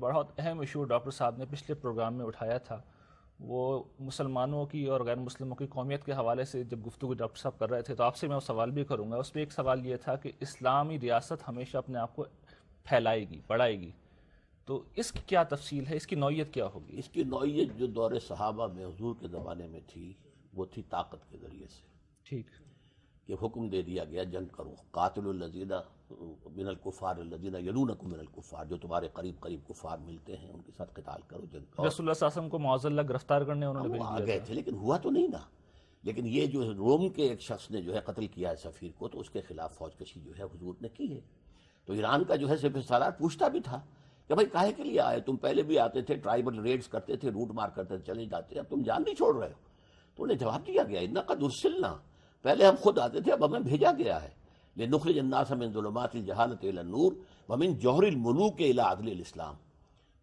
بہت اہم issue doctor صاحب نے پچھلے پروگرام میں اٹھایا تھا، وہ مسلمانوں کی اور غیر مسلموں کی قومیت کے حوالے سے جب گفتگو ڈاکٹر صاحب کر رہے تھے تو آپ سے میں وہ سوال بھی کروں گا۔ اس میں ایک سوال یہ تھا کہ اسلامی ریاست ہمیشہ اپنے آپ کو پھیلائے گی، بڑھائے گی، تو اس کی کیا تفصیل ہے، اس کی نوعیت کیا ہوگی؟ اس کی نوعیت جو دور صحابہ میں حضور کے زمانے میں تھی وہ تھی طاقت کے ذریعے سے، ٹھیک، کہ حکم دے دیا گیا جنگ کرو، قاتل الذین من الکفار الذین یلونکم من الکفار، جو تمہارے قریب قریب کفار ملتے ہیں ان کے ساتھ قتال کرو، جنگ کرو۔ رسول اللہ صلی اللہ علیہ وسلم کو معاذ اللہ گرفتار کرنے انہوں نے وہ بھیج آ دیا گئے تھا۔ تھے لیکن ہوا تو نہیں نا۔ لیکن یہ جو روم کے ایک شخص نے جو ہے قتل کیا ہے سفیر کو، تو اس کے خلاف فوج کشی جو ہے حضور نے کی ہے۔ تو ایران کا جو ہے سپہ سالار پوچھتا بھی تھا کہ بھائی کاہے کے لیے آئے تم؟ پہلے بھی آتے تھے، ٹرائبل ریڈز کرتے تھے، روٹ مار کرتے تھے، چلے جاتے، اب تم جان نہیں چھوڑ رہے ہو؟ تو انہیں جواب دیا گیا اِنَّا قَدْ أُرْسِلْنَا، پہلے ہم خود آتے تھے، اب ہمیں بھیجا گیا ہے، لِنُخْرِجَ النَّاسَ مِنْ ظُلُمَاتِ الْجَهَالَةِ إِلَى النُّورِ وَمِنْ جَوْهَرِ الْمُلُوكِ إِلَى عَدْلِ الْإِسْلَامِ،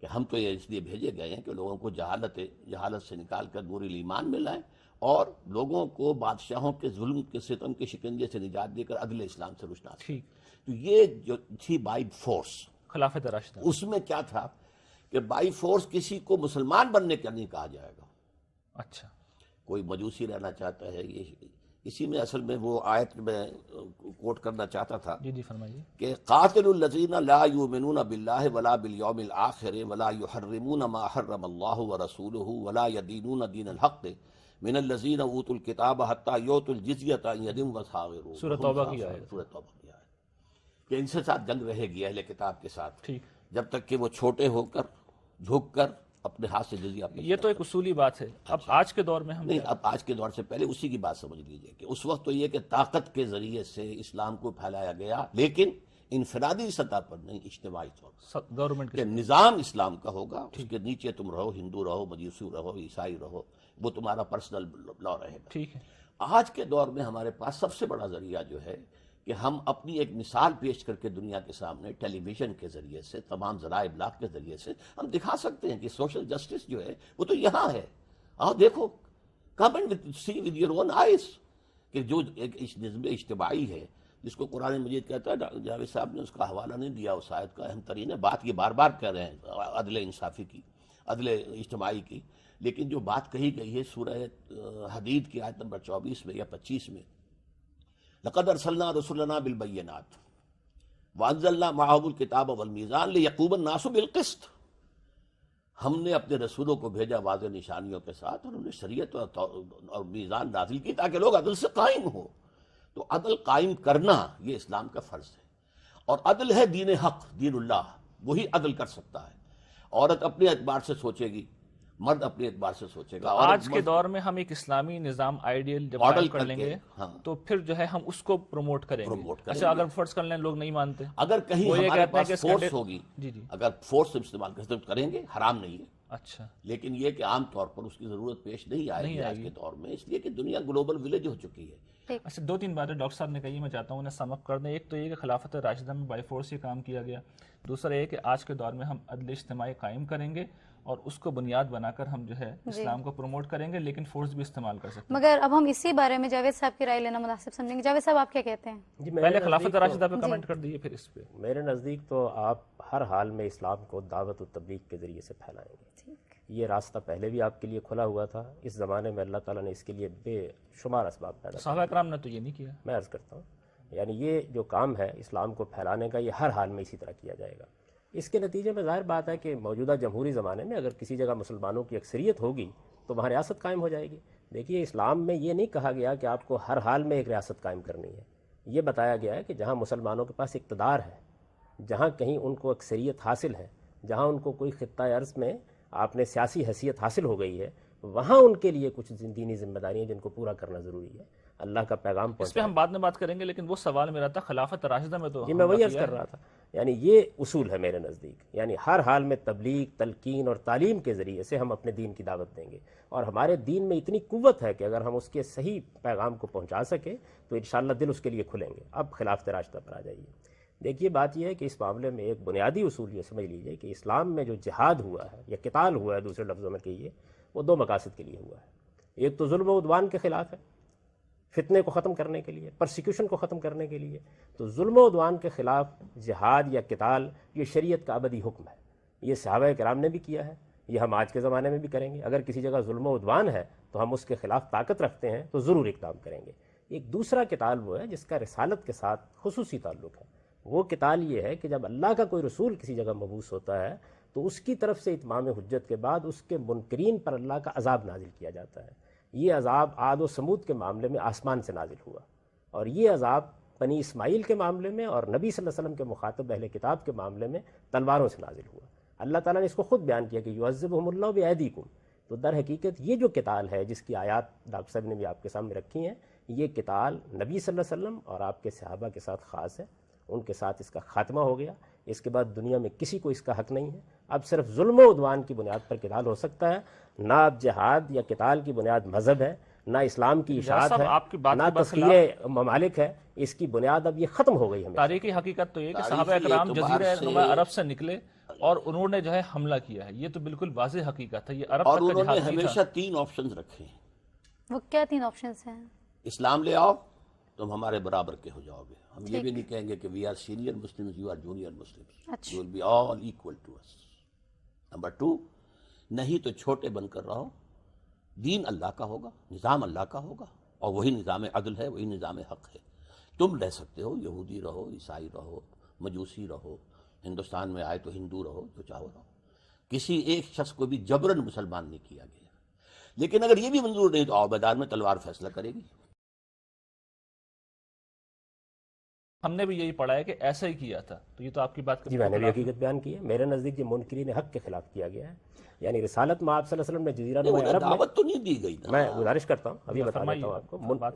کہ ہم تو یہ اس لیے بھیجے گئے ہیں کہ لوگوں کو جہالت سے نکال کر نور الایمان میں لائیں اور لوگوں کو بادشاہوں کے ظلم کے ستم کے شکنجے سے نجات دے کر عدل اسلام سے روشناس۔ ٹھیک، تو یہ جو تھی بائی فورس، خلافت راشدہ، اس میں کیا تھا کہ بائی فورس کسی کو مسلمان بننے کا نہیں کہا جائے گا۔ اچھا، کوئی مجوسی رہنا چاہتا ہے، یہ اسی میں اصل میں وہ آیت میں کوٹ کرنا چاہتا تھا جی جی فرمائیے۔ کہ قاتل الذین لا یؤمنون باللہ ولا بالیوم الآخر ولا یحرمون ما حرم اللہ ورسولہ ولا یدینون دین الحق من الذین اوتوا الکتاب حتی یؤتوا الجزیۃ عن ید وهم صاغرون، سورہ توبہ کی آیت، سورہ توبہ کی آیت، کہ ان سے ساتھ جنگ رہے گی اہل کتاب کے ساتھ ٹھیک، جب تک کہ وہ چھوٹے ہو کر جھک کر اپنے ہاتھ سے جزیہ پیش یہ تو ایک اصولی بات ہے۔ اب آج کے دور میں ہم نہیں، اب آج کے دور سے پہلے اسی کی بات سمجھ لیجئے کہ اس وقت تو یہ کہ طاقت کے ذریعے سے اسلام کو پھیلایا گیا، لیکن انفرادی سطح پر نہیں، اجتماعی طور پر، گورنمنٹ کہ کے نظام اسلام کا ہوگا، اس کے نیچے تم رہو، ہندو رہو، مجوسی رہو، عیسائی رہو، وہ تمہارا پرسنل لا رہے گا۔ ٹھیک ہے، آج کے دور میں ہمارے پاس سب سے بڑا ذریعہ جو ہے کہ ہم اپنی ایک مثال پیش کر کے دنیا کے سامنے ٹیلی ویژن کے ذریعے سے، تمام ذرائع ابلاغ کے ذریعے سے ہم دکھا سکتے ہیں کہ سوشل جسٹس جو ہے وہ تو یہاں ہے، آؤ دیکھو، come and see with your own eyes, کہ جو ایک نظم اجتماعی ہے جس کو قرآن مجید کہتا ہے، جاوید صاحب نے اس کا حوالہ نہیں دیا، اس آیت کا اہم ترین ہے، بات یہ بار بار کہہ رہے ہیں عدل انصافی کی، عدل اجتماعی کی، لیکن جو بات کہی گئی ہے سورہ حدید کی آیت نمبر 24 میں یا 25 میں، لقد ارسلنا رسلنا بالبینات وانزلنا معهم الکتاب والمیزان لیقوم الناس بالقسط، ہم نے اپنے رسولوں کو بھیجا واضح نشانیوں کے ساتھ، اور انہوں نے شریعت اور میزان نازل کی تاکہ لوگ عدل سے قائم ہوں۔ تو عدل قائم کرنا یہ اسلام کا فرض ہے، اور عدل ہے دین حق، دین اللہ، وہی عدل کر سکتا ہے۔ عورت اپنے اعتبار سے سوچے گی، مرد اپنے اعتبار سے سوچے گا۔ آج کے دور میں ہم ایک اسلامی نظام آئیڈیل جب قائم کر لیں گے تو پھر جو ہے ہم اس کو پروموٹ کریں گے۔ اچھا، اگر فرض کر لیں لوگ نہیں مانتے، اگر کہیں وہ یہ ہمارے کہتے ہیں پاس کہ فورس ہوگی، جی جی، اگر فورس استعمال کریں گے، حرام نہیں ہے، اچھا، لیکن یہ کہ عام طور پر اس کی ضرورت پیش نہیں آئے گی آج کے دور میں، اس لیے کہ دنیا گلوبل ولیج ہو چکی ہے۔ اچھا، دو تین باتیں ڈاکٹر صاحب نے کہی، میں چاہتا ہوں انہیں سم اپ کر دیں۔ ایک تو یہ کہ خلافت راشدہ میں بائی فورس یہ کام کیا گیا، دوسرا یہ کہ آج کے دور میں ہم عدل اجتماعی قائم کریں گے اور اس کو بنیاد بنا کر ہم جو ہے اسلام کو پروموٹ کریں گے، لیکن فورس بھی استعمال کر سکتے ہیں۔ مگر اب ہم اسی بارے میں جاوید صاحب کی رائے لینا مناسب سمجھیں گے۔ جاوید صاحب آپ کیا کہتے ہیں؟ پہلے خلافت راشدہ پہ کمنٹ کر دیجیے، پھر اس پہ۔ میرے نزدیک تو آپ ہر حال میں اسلام کو دعوت و تبلیغ کے ذریعے سے پھیلائیں گے۔ یہ راستہ پہلے بھی آپ کے لیے کھلا ہوا تھا، اس زمانے میں اللہ تعالیٰ نے اس کے لیے بے شمار اسباب پیدا کیے۔ صحابہ کرام نے تو یہ نہیں کیا۔ میں عرض کرتا ہوں، یعنی یہ جو کام ہے اسلام کو پھیلانے کا، یہ ہر حال میں اسی طرح کیا جائے گا۔ اس کے نتیجے میں ظاہر بات ہے کہ موجودہ جمہوری زمانے میں اگر کسی جگہ مسلمانوں کی اکثریت ہوگی تو وہاں ریاست قائم ہو جائے گی۔ دیکھیے، اسلام میں یہ نہیں کہا گیا کہ آپ کو ہر حال میں ایک ریاست قائم کرنی ہے، یہ بتایا گیا ہے کہ جہاں مسلمانوں کے پاس اقتدار ہے، جہاں کہیں ان کو اکثریت حاصل ہے، جہاں ان کو کوئی خطہ ارض میں آپ نے سیاسی حیثیت حاصل ہو گئی ہے، وہاں ان کے لیے کچھ دینی ذمہ داریاں جن کو پورا کرنا ضروری ہے، اللہ کا پیغام اس پہ ہم بعد میں بات کریں گے، لیکن وہ سوال میرا تھا خلافت راشدہ میں تو یہ میں وہی عرض کر رہا تھا، یعنی یہ اصول ہے میرے نزدیک، یعنی ہر حال میں تبلیغ، تلقین اور تعلیم کے ذریعے سے ہم اپنے دین کی دعوت دیں گے، اور ہمارے دین میں اتنی قوت ہے کہ اگر ہم اس کے صحیح پیغام کو پہنچا سکیں تو انشاءاللہ دل اس کے لیے کھلیں گے۔ اب خلافت راشدہ پر آ جائیے۔ دیکھیے، بات یہ ہے کہ اس معاملے میں ایک بنیادی اصول یہ سمجھ لیجئے کہ اسلام میں جو جہاد ہوا ہے یا قتال ہوا ہے، دوسرے لفظوں میں کہیے، وہ دو مقاصد کے لیے ہوا ہے۔ ایک تو ظلم و عدوان کے خلاف ہے، فتنے کو ختم کرنے کے لیے، پرسیکیوشن کو ختم کرنے کے لیے۔ تو ظلم و عدوان کے خلاف جہاد یا قتال یہ شریعت کا ابدی حکم ہے، یہ صحابہ کرام نے بھی کیا ہے، یہ ہم آج کے زمانے میں بھی کریں گے۔ اگر کسی جگہ ظلم و عدوان ہے تو ہم اس کے خلاف طاقت رکھتے ہیں تو ضرور اقدام کریں گے۔ ایک دوسرا کتال وہ ہے جس کا رسالت کے ساتھ خصوصی تعلق ہے، وہ کتال یہ ہے کہ جب اللہ کا کوئی رسول کسی جگہ مبعوث ہوتا ہے تو اس کی طرف سے اتمام حجت کے بعد اس کے منکرین پر اللہ کا عذاب نازل کیا جاتا ہے۔ یہ عذاب عاد و سمود کے معاملے میں آسمان سے نازل ہوا، اور یہ عذاب بنی اسماعیل کے معاملے میں اور نبی صلی اللہ علیہ وسلم کے مخاطب اہل کتاب کے معاملے میں تلواروں سے نازل ہوا۔ اللہ تعالیٰ نے اس کو خود بیان کیا کہ یعذبہم اللہ بایدیکم۔ تو در حقیقت یہ جو قتال ہے جس کی آیات ڈاکٹر صاحب نے بھی آپ کے سامنے رکھی ہیں، یہ قتال نبی صلی اللہ علیہ وسلم اور آپ کے صحابہ کے ساتھ خاص ہے، ان کے ساتھ اس کا خاتمہ ہو گیا۔ اس کے بعد دنیا میں کسی کو اس کا حق نہیں ہے۔ اب صرف ظلم و عدوان کی بنیاد پر قتال ہو سکتا ہے، نہ اب جہاد یا قتال کی بنیاد مذہب ہے، نہ اسلام کی اشاعت ہے، نہ تسخیر ممالک ہے۔ اس کی بنیاد اب یہ ختم ہو گئی۔ ہمیں تاریخی حقیقت تو یہ کہ صحابہ اکرام جزیرہ نما عرب سے نکلے اور انہوں نے جو ہے حملہ کیا ہے، یہ تو بالکل واضح حقیقت ہے۔ یہ عرب اور تک کا انہوں نے جہاد نہیں ہمیشہ تھا۔ 3 آپشنز رکھے ہیں۔ وہ کیا 3 آپشنز ہیں؟ اسلام لے آؤ تم ہمارے برابر کے ہو جاؤ گے، ہم یہ بھی نہیں کہیں گے کہ we are senior Muslims, you are junior Muslims, you will be all equal to us. Number 2، نہیں تو چھوٹے بن کر رہو، دین اللہ کا ہوگا، نظام اللہ کا ہوگا، اور وہی نظام عدل ہے، وہی نظام حق ہے۔ تم رہ سکتے ہو، یہودی رہو، عیسائی رہو، مجوسی رہو، ہندوستان میں آئے تو ہندو رہو، جو چاہو رہو۔ کسی ایک شخص کو بھی جبراً مسلمان نہیں کیا گیا۔ لیکن اگر یہ بھی منظور نہیں تو آؤ میدان میں، تلوار فیصلہ کرے گی۔ ہم نے بھی یہی پڑھا ہے کہ ایسا ہی کیا تھا، تو یہ تو آپ کی بات جی میں نے بھی حقیقت بیان کی ہے۔ میرے نزدیک یہ منکرین حق کے خلاف کیا گیا ہے، یعنی رسالت میں آپ صلی اللہ علیہ وسلم نے جزیرہ نما عرب میں، دعوت تو نہیں دی گئی نا۔ میں گزارش کرتا ہوں ابھی بتا دیتا ہوں آپ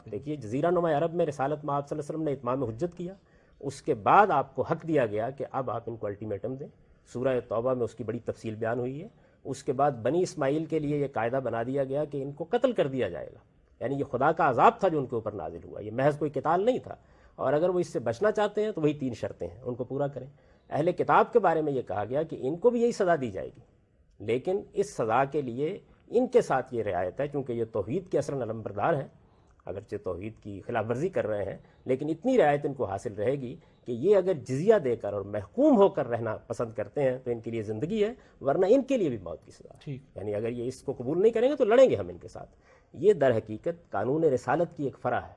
کو، دیکھیے جزیرہ نما عرب میں رسالت میں آپ صلی اللہ علیہ وسلم نے اتمام حجت کیا، اس کے بعد آپ کو حق دیا گیا کہ اب آپ ان کو الٹیمیٹم دیں۔ سورہ توبہ میں اس کی بڑی تفصیل بیان ہوئی ہے۔ اس کے بعد بنی اسماعیل کے لیے یہ قاعدہ بنا دیا گیا کہ ان کو قتل کر دیا جائے گا، یعنی یہ خدا کا عذاب تھا جو ان کے اوپر نازل ہوا، یہ محض کوئی قتال نہیں تھا۔ اور اگر وہ اس سے بچنا چاہتے ہیں تو وہی 3 شرطیں ہیں، ان کو پورا کریں۔ اہل کتاب کے بارے میں یہ کہا گیا کہ ان کو بھی یہی سزا دی جائے گی، لیکن اس سزا کے لیے ان کے ساتھ یہ رعایت ہے، چونکہ یہ توحید کے اصلاً علمبردار ہیں، اگرچہ توحید کی خلاف ورزی کر رہے ہیں، لیکن اتنی رعایت ان کو حاصل رہے گی کہ یہ اگر جزیہ دے کر اور محکوم ہو کر رہنا پسند کرتے ہیں تو ان کے لیے زندگی ہے، ورنہ ان کے لیے بھی موت کی سزا ہے۔ یعنی اگر یہ اس کو قبول نہیں کریں گے تو لڑیں گے ہم ان کے ساتھ۔ یہ در حقیقت قانون رسالت کی ایک فرع ہے،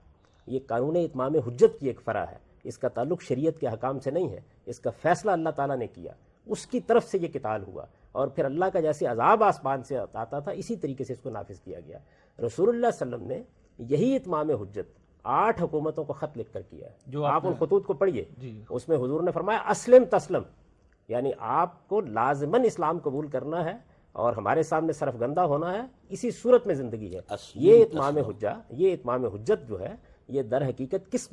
یہ قانون اتمام حجت کی ایک فرع ہے، اس کا تعلق شریعت کے حکام سے نہیں ہے، اس کا فیصلہ اللہ تعالیٰ نے کیا، اس کی طرف سے یہ قتال ہوا، اور پھر اللہ کا جیسے عذاب آسمان سے آتا تھا اسی طریقے سے اس کو نافذ کیا گیا۔ رسول اللہ صلی اللہ علیہ وسلم نے یہی اتمام حجت 8 حکومتوں کو خط لکھ کر کیا ہے، جو آپ ان خطوط کو پڑھیے، اس میں حضور نے فرمایا اسلم تسلم، یعنی آپ کو لازماً اسلام قبول کرنا ہے اور ہمارے سامنے صرف گندہ ہونا ہے، اسی صورت میں زندگی ہے۔ یہ اتمام حجت جو ہے یہ در حقیقت کس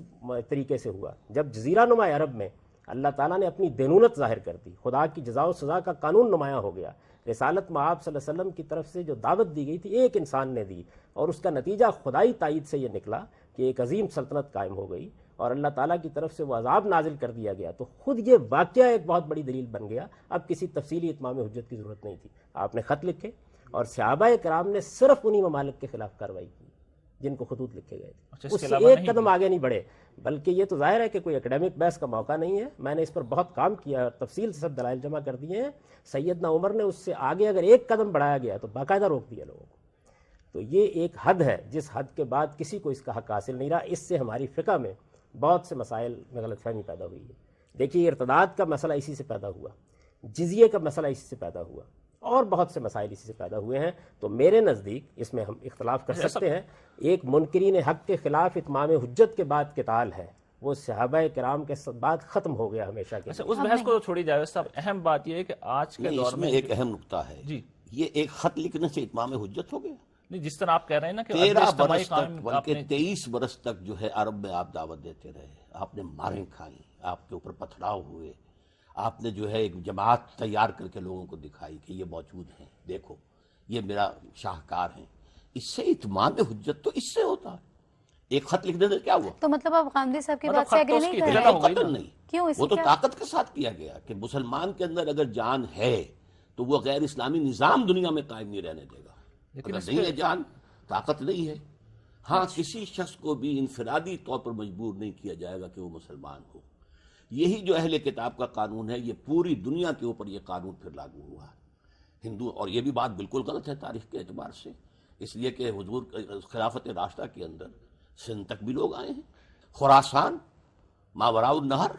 طریقے سے ہوا؟ جب جزیرہ نما عرب میں اللہ تعالیٰ نے اپنی دینونت ظاہر کر دی، خدا کی جزا و سزا کا قانون نمایاں ہو گیا، رسالت میں آپ صلی اللہ علیہ وسلم کی طرف سے جو دعوت دی گئی تھی ایک انسان نے دی، اور اس کا نتیجہ خدائی تائید سے یہ نکلا کہ ایک عظیم سلطنت قائم ہو گئی اور اللہ تعالیٰ کی طرف سے وہ عذاب نازل کر دیا گیا، تو خود یہ واقعہ ایک بہت بڑی دلیل بن گیا۔ اب کسی تفصیلی اتمام حجت کی ضرورت نہیں تھی، آپ نے خط لکھے اور صحابہ کرام نے صرف انہی ممالک کے خلاف کارروائی کی جن کو خطوط لکھے گئے تھے، اس سے ایک قدم آگے نہیں بڑھے۔ بلکہ یہ تو ظاہر ہے کہ کوئی اکیڈمک بحث کا موقع نہیں ہے، میں نے اس پر بہت کام کیا اور تفصیل سے سب دلائل جمع کر دیے ہیں۔ سیدنا عمر نے اس سے آگے اگر ایک قدم بڑھایا گیا تو باقاعدہ روک دیا لوگوں کو۔ تو یہ ایک حد ہے جس حد کے بعد کسی کو اس کا حق حاصل نہیں رہا۔ اس سے ہماری فقہ میں بہت سے مسائل میں غلط فہمی پیدا ہوئی ہے۔ دیکھیے ارتداد کا مسئلہ اسی سے پیدا ہوا، جزیے کا مسئلہ اسی سے پیدا ہوا، اور بہت سے مسائل اسی سے پیدا ہوئے ہیں۔ تو میرے نزدیک اس میں ہم اختلاف کر سکتے ہیں، ایک منکرین حق کے خلاف اتمام حجت کے بعد قتال ہے، وہ صحابہ کرام کے بعد ختم ہو گیا ہمیشہ کے لیے۔ اس بحث کو چھوڑی جاوید صاحب، اہم بات یہ ہے کہ آج کے دور میں ایک اہم نقطہ ہے، یہ ایک خط لکھنے سے اتمام حجت ہو گیا؟ نہیں، جس طرح آپ کہہ رہے ہیں نا کہ 13 برس تک بلکہ 23 برس تک جو ہے عرب میں آپ دعوت دیتے رہے، آپ نے ماریں کھائیں، آپ کے اوپر پتھراؤ ہوئے، آپ نے جو ہے ایک جماعت تیار کر کے لوگوں کو دکھائی کہ یہ موجود ہیں، دیکھو یہ میرا شاہکار ہیں۔ اس سے اتمام حجت تو اس سے ہوتا ہے، ایک خط لکھنے سے کیا ہوا؟ تو مطلب آپ غامدی صاحب کی بات سے اگری نہیں کر رہے؟ قتل نہیں، کیوں؟ وہ تو طاقت کے ساتھ کیا گیا کہ مسلمان کے اندر اگر جان ہے تو وہ غیر اسلامی نظام دنیا میں قائم نہیں رہنے دے گا۔ اگر نہیں ہے جان، طاقت نہیں ہے، ہاں کسی شخص کو بھی انفرادی طور پر مجبور نہیں کیا جائے گا کہ وہ مسلمان ہو، یہی جو اہل کتاب کا قانون ہے، یہ پوری دنیا کے اوپر یہ قانون پھر لاگو ہوا ہے ہندو. اور یہ بھی بات بالکل غلط ہے تاریخ کے اعتبار سے، اس لیے کہ حضور خلافت راشدہ کے اندر سندھ تک بھی لوگ آئے ہیں، خراسان، ماوراء النہر،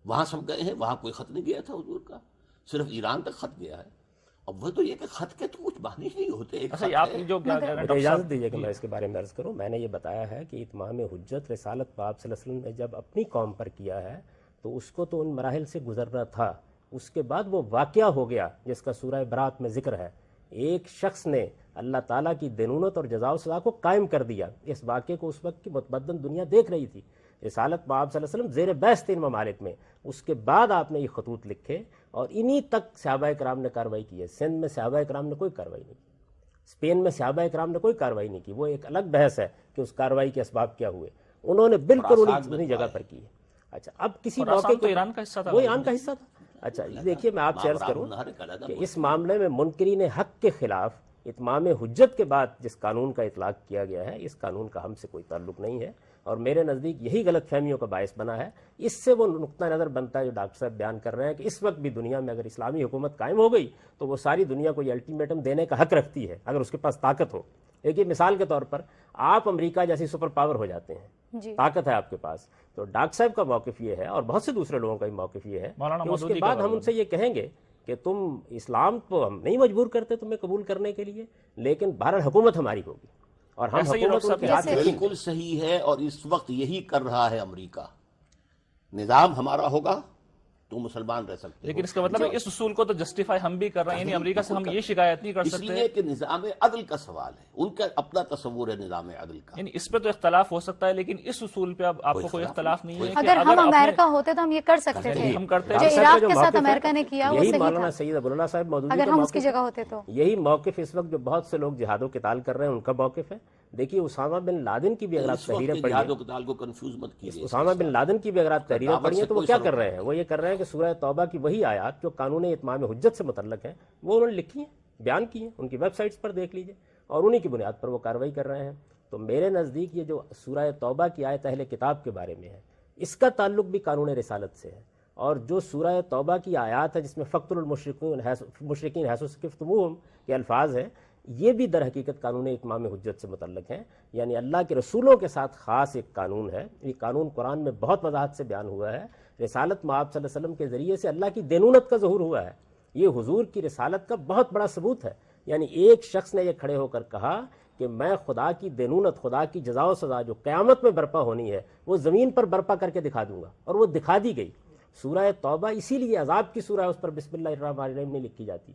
وہاں سب گئے ہیں، وہاں کوئی خط نہیں گیا تھا حضور کا، صرف ایران تک خط گیا ہے. اب وہ تو یہ کہ خط کے تو کچھ معنی نہیں ہوتے. ایک خط آپ ہے. جو کیا کہہ رہے ہیں مجھے اجازت دیجیے کہ میں اس کے بارے میں عرض کروں. میں نے یہ بتایا ہے کہ اتمام حجت رسالت پاک صلی اللہ علیہ وسلم نے جب اپنی قوم پر کیا ہے تو اس کو تو ان مراحل سے گزرنا تھا. اس کے بعد وہ واقعہ ہو گیا جس کا سورہ برات میں ذکر ہے. ایک شخص نے اللہ تعالیٰ کی دینونت اور جزا و سزا کو قائم کر دیا. اس واقعے کو اس وقت کی متمدن دنیا دیکھ رہی تھی. رسالت پاک صلی اللہ علیہ وسلم زیر بحث تھے ان ممالک میں. اس کے بعد آپ نے یہ خطوط لکھے اور انہی تک صحابہ کرام نے کارروائی کی ہے. سندھ میں صحابہ کرام نے کوئی کارروائی نہیں کی، اسپین میں صحابہ کرام نے کوئی کارروائی نہیں کی. وہ ایک الگ بحث ہے کہ اس کارروائی کے اسباب کیا ہوئے. انہوں نے بالکل انہی جگہ پر کی ہے. اچھا، اب کسی موقع تو ایران کا حصہ تھا، وہ ایران کا حصہ تھا. اچھا دیکھیے، میں آپ سے عرض کروں کہ اس معاملے میں منکرین حق کے خلاف اتمام حجت کے بعد جس قانون کا اطلاق کیا گیا ہے، اس قانون کا ہم سے کوئی تعلق نہیں ہے، اور میرے نزدیک یہی غلط فہمیوں کا باعث بنا ہے. اس سے وہ نقطہ نظر بنتا ہے جو ڈاکٹر صاحب بیان کر رہے ہیں کہ اس وقت بھی دنیا میں اگر اسلامی حکومت قائم ہو گئی تو وہ ساری دنیا کو یہ الٹیمیٹم دینے کا حق رکھتی ہے اگر اس کے پاس طاقت ہو. دیکھیے، مثال کے طور پر آپ امریکہ جیسی سپر پاور ہو جاتے ہیں، طاقت ہے آپ کے پاس، تو ڈاکٹر صاحب کا موقف یہ ہے اور بہت سے دوسرے لوگوں کا بھی موقف یہ ہے کہ اس کے بعد ہم ان سے یہ کہیں گے کہ تم اسلام کو ہم نہیں مجبور کرتے تمہیں قبول کرنے کے لیے، لیکن بہرحال حکومت ہماری ہوگی اور ہم حکومت کے ہاتھ میں. بالکل صحیح ہے، اور اس وقت یہی کر رہا ہے امریکہ. نظام ہمارا ہوگا تو مسلمان رہ سکتے. لیکن اس کا مطلب ہے اس اصول کو تو جسٹیفائی ہم بھی کر رہے ہیں، یعنی امریکہ سے ہم یہ شکایت نہیں کر سکتے، اس لیے کہ نظام عدل کا سوال ہے، ان کا اپنا تصور ہے نظام عدل کا. یعنی اس پہ تو اختلاف ہو سکتا ہے لیکن اس اصول پہ اب آپ کو کوئی اختلاف نہیں ہے. اگر ہم امریکہ ہوتے تو ہم یہ کر سکتے تھے، ہم کرتے جو عراق کے ساتھ امریکہ نے کیا وہ یہی صحیح مولانا تھا. سید ابوالعلا صاحب موجودہ اگر ہم اس کی جگہ ہوتے تو یہی موقف اس وقت جو بہت سے لوگ جہاد و قتال کر رہے ہیں ان کا موقف ہے. دیکھیے، اسامہ بن لادن کی بھی اگر آپ تحریریں پڑھیں، جہاد و قتال کو کنفیوز مت کیجیے. اسامہ بن لادن کی بھی اگر آپ تحریریں پڑھیں تو وہ کیا کر رہے ہیں؟ وہ یہ کر رہے ہیں کہ سورہ توبہ کی وہی آیات جو قانون اتمام حجت سے متعلق ہیں وہ انہوں نے لکھی ہیں، بیان کی ہیں، ان کی ویب سائٹس پر دیکھ لیجئے، اور انہی کی بنیاد پر وہ کارروائی کر رہے ہیں. تو میرے نزدیک یہ جو سورہ توبہ کی آیت اہل کتاب کے بارے میں ہے، اس کا تعلق بھی قانون رسالت سے ہے. اور جو سورہ توبہ کی آیات ہے جس میں فقتل المشرکین حیث ثقفتموہم کے الفاظ ہیں، یہ بھی در حقیقت قانون اتمام حجت سے متعلق ہیں. یعنی اللہ کے رسولوں کے ساتھ خاص ایک قانون ہے. یہ قانون قرآن میں بہت وضاحت سے بیان ہوا ہے. رسالت مآب صلی اللہ علیہ وسلم کے ذریعے سے اللہ کی دینونت کا ظہور ہوا ہے. یہ حضور کی رسالت کا بہت بڑا ثبوت ہے. یعنی ایک شخص نے یہ کھڑے ہو کر کہا کہ میں خدا کی دینونت، خدا کی جزا و سزا جو قیامت میں برپا ہونی ہے وہ زمین پر برپا کر کے دکھا دوں گا، اور وہ دکھا دی گئی. سورہ توبہ اسی لیے عذاب کی سورہ ہے، اس پر بسم اللہ الرحمن الرحیم نہیں لکھی جاتی.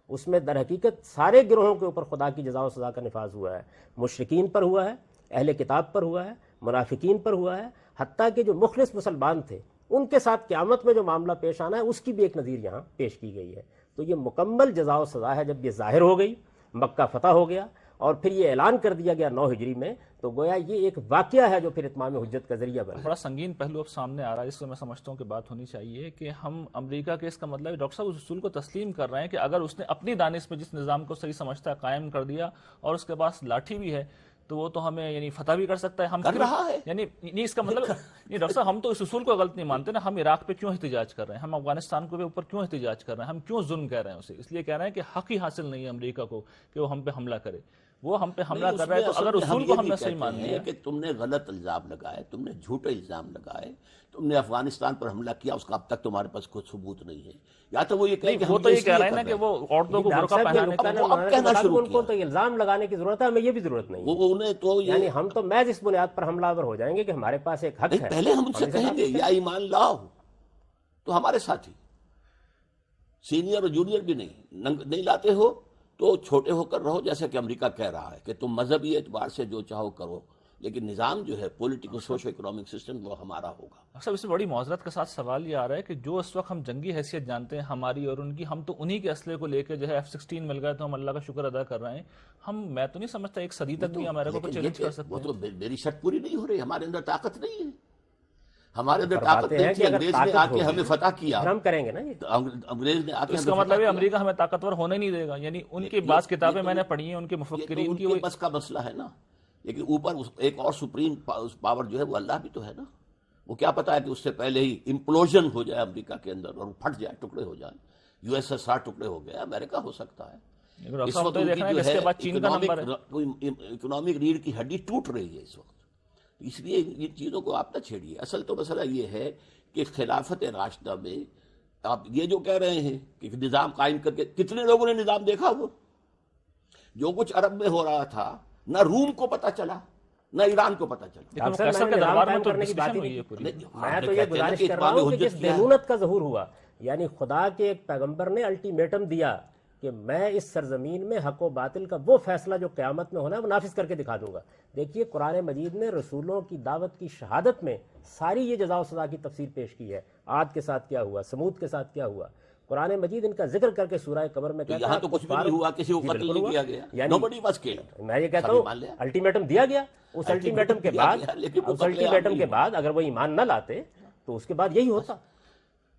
اس میں در حقیقت سارے گروہوں کے اوپر خدا کی جزا و سزا کا نفاذ ہوا ہے. مشرکین پر ہوا ہے، اہل کتاب پر ہوا ہے، منافقین پر ہوا ہے، حتیٰ کہ جو مخلص مسلمان تھے ان کے ساتھ قیامت میں جو معاملہ پیش آنا ہے اس کی بھی ایک نظیر یہاں پیش کی گئی ہے. تو یہ مکمل جزا و سزا ہے. جب یہ ظاہر ہو گئی، مکہ فتح ہو گیا اور پھر یہ اعلان کر دیا گیا 9 ہجری میں، تو گویا یہ ایک واقعہ ہے جو پھر اتمام حجت کا ذریعہ بنا. بڑا سنگین پہلو اب سامنے آ رہا ہے، اس سے میں سمجھتا ہوں کہ بات ہونی چاہیے کہ ہم امریکہ کے، اس کا مطلب ڈاکٹر صاحب اس اصول کو تسلیم کر رہے ہیں کہ اگر اس نے اپنی دانش میں جس نظام کو صحیح سمجھتا ہے قائم کر دیا اور اس کے پاس لاٹھی بھی ہے تو وہ تو ہمیں یعنی فتح بھی کر سکتا ہے. ہم کر رہا ہے. یعنی اس کا مطلب نہیں ڈاکٹر صاحب، ہم تو اس اصول کو غلط نہیں مانتے نا. ہم عراق پہ کیوں احتجاج کر رہے ہیں، ہم افغانستان کے اوپر کیوں احتجاج کر رہے ہیں، ہم کیوں ظلم کہہ رہے ہیں اسے؟ اس لیے کہہ رہے ہیں کہ حق ہی حاصل نہیں ہے امریکہ کو کہ وہ ہم پہ حملہ کرے. وہ ہم پہ حملہ کر رہا ہے تو اگر اصول کو ہم نے صحیح مان لیا کہ تم نے غلط الزام لگائے، تم نے جھوٹے الزام لگائے، تم نے افغانستان پر حملہ کیا، اس کا اب تک تمہارے پاس کوئی ثبوت نہیں ہے. یا تو وہ یہ کہیں کہ وہ تو یہ کہہ رہے ہیں نا کہ وہ عورتوں کو برقع پہنانے کا ان کو تو الزام لگانے کی ضرورت ہے، ہمیں یہ بھی ضرورت نہیں. وہ انہیں تو یعنی ہم تو محض اس بنیاد پر حملہ آور ہو جائیں گے کہ ہمارے پاس ایک حق ہے. پہلے ہم ان سے کہیں گے یا ایمان لاؤ تو ہمارے ساتھی سینئر اور جونیئر بھی نہیں لاتے ہو تو چھوٹے ہو کر رہو، جیسا کہ امریکہ کہہ رہا ہے کہ تم مذہبی اعتبار سے جو چاہو کرو، لیکن نظام جو ہے پولیٹیکل سوشو اکنامک سسٹم وہ ہمارا ہوگا. اکثر اس میں بڑی معذرت کے ساتھ سوال یہ آ رہا ہے کہ جو اس وقت ہم جنگی حیثیت جانتے ہیں ہماری اور ان کی، ہم تو انہی کے اسلحے کو لے کے جو ہے F-16 مل گئے تو ہم اللہ کا شکر ادا کر رہے ہیں. میں تو نہیں سمجھتا ایک صدی تک بھی امریکہ کو چیلنج کر سکتے. وہ تو میری شرط پوری نہیں ہو رہی، ہمارے اندر طاقت نہیں ہے. ہمارے اندر طاقت نہیں تھی، انگریز نے آ کے ہمیں فتح کیا، ہم کریں گے نا. انگریز نے آ کے اس کا مطلب ہے امریکہ ہمیں طاقتور ہونے نہیں دے گا. یعنی ان کی بعض کتابیں میں نے پڑھی ہیں، ان کے مفکرین کی، وہ بس کا مسئلہ ہے نا. لیکن اوپر ایک اور سپریم پاور جو ہے وہ اللہ بھی تو ہے نا. وہ کیا پتا ہے کہ اس سے پہلے ہی امپلوژن ہو جائے امریکہ کے اندر اور پھٹ جائے، ٹکڑے ہو جائیں، یو ایس ایس آر ٹکڑے ہو گئے، امریکہ ہو سکتا ہے۔ اس وقت ان کی جو ہے اکنامک ریڑھ کی ہڈی ٹوٹ رہی ہے اس وقت، اس لیے ان چیزوں کو آپ نہ چھیڑیے۔ اصل تو مسئلہ یہ ہے کہ خلافت راشدہ میں آپ یہ جو کہہ رہے ہیں کہ نظام قائم کر کے، کتنے لوگوں نے نظام دیکھا؟ وہ جو کچھ عرب میں ہو رہا تھا نہ روم کو پتہ چلا نہ ایران کو پتہ چلا۔ میں تو یہ گزارش کر رہا ہوں کہ جس دینونت کا ظہور ہوا، یعنی خدا کے ایک پیغمبر نے الٹیمیٹم دیا کہ میں اس سرزمین میں حق و باطل کا وہ فیصلہ جو قیامت میں ہونا ہے وہ نافذ کر کے دکھا دوں گا۔ دیکھیے قرآن مجید نے رسولوں کی دعوت کی شہادت میں ساری یہ جزا و سزا کی تفسیر پیش کی ہے۔ عاد کے ساتھ کیا ہوا، سمود کے ساتھ کیا ہوا، قرآن مجید ان کا ذکر کر کے سورہ قمر میں کہتا ہے یہاں تو کچھ بھی نہیں ہوا، کسی کو قتل نہیں کیا گیا، nobody was killed۔ میں یہ کہتا ہوں الٹیمیٹم دیا گیا، اس الٹیمیٹم کے بعد اگر وہ ایمان نہ لاتے تو اس کے بعد یہی ہوتا۔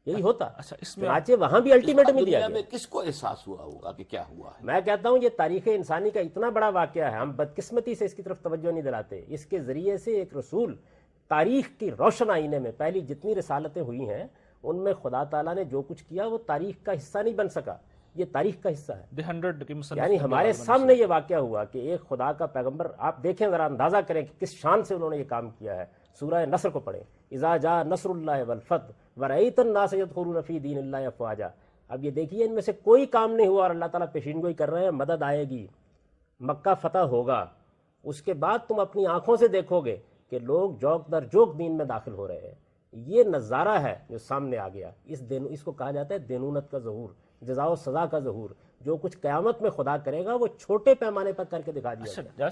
اچھا، اس میں چنانچہ وہاں بھی الٹیمیٹم ہی دیا گیا۔ کس کو احساس ہوا ہوگا کہ کیا ہوا ہے؟ میں کہتا ہوں یہ تاریخ انسانی کا اتنا بڑا واقعہ ہے، ہم بدقسمتی سے اس کی طرف توجہ نہیں دلاتے۔ اس کے ذریعے سے ایک رسول تاریخ کی روشن آئینے میں پہلی جتنی رسالتیں ہوئی ہیں ان میں خدا تعالیٰ نے جو کچھ کیا وہ تاریخ کا حصہ نہیں بن سکا، یہ تاریخ کا حصہ ہے۔ یعنی ہمارے سامنے یہ واقعہ ہوا کہ ایک خدا کا پیغمبر، آپ دیکھیں ذرا اندازہ کریں کہ کس شان سے انہوں نے یہ کام کیا ہے۔ سورہ نصر کو پڑھیں، اذا جاء نصر اللہ والفتح ورأیت الناس يدخلون فی دین اللہ افواجا۔ اب یہ دیکھیے ان میں سے کوئی کام نہیں ہوا اور اللہ تعالیٰ پیشین گوئی کر رہے ہیں مدد آئے گی، مکہ فتح ہوگا۔ اس کے بعد تم اپنی آنکھوں سے دیکھو گے کہ لوگ جوک در جوک دین میں داخل ہو رہے ہیں۔ یہ نظارہ ہے جو سامنے آ گیا، اس کو کہا جاتا ہے دینونت کا ظہور، جزا و سزا کا ظہور۔ جو کچھ قیامت میں خدا کرے گا وہ چھوٹے پیمانے پر کر کے دکھا دیا گیا۔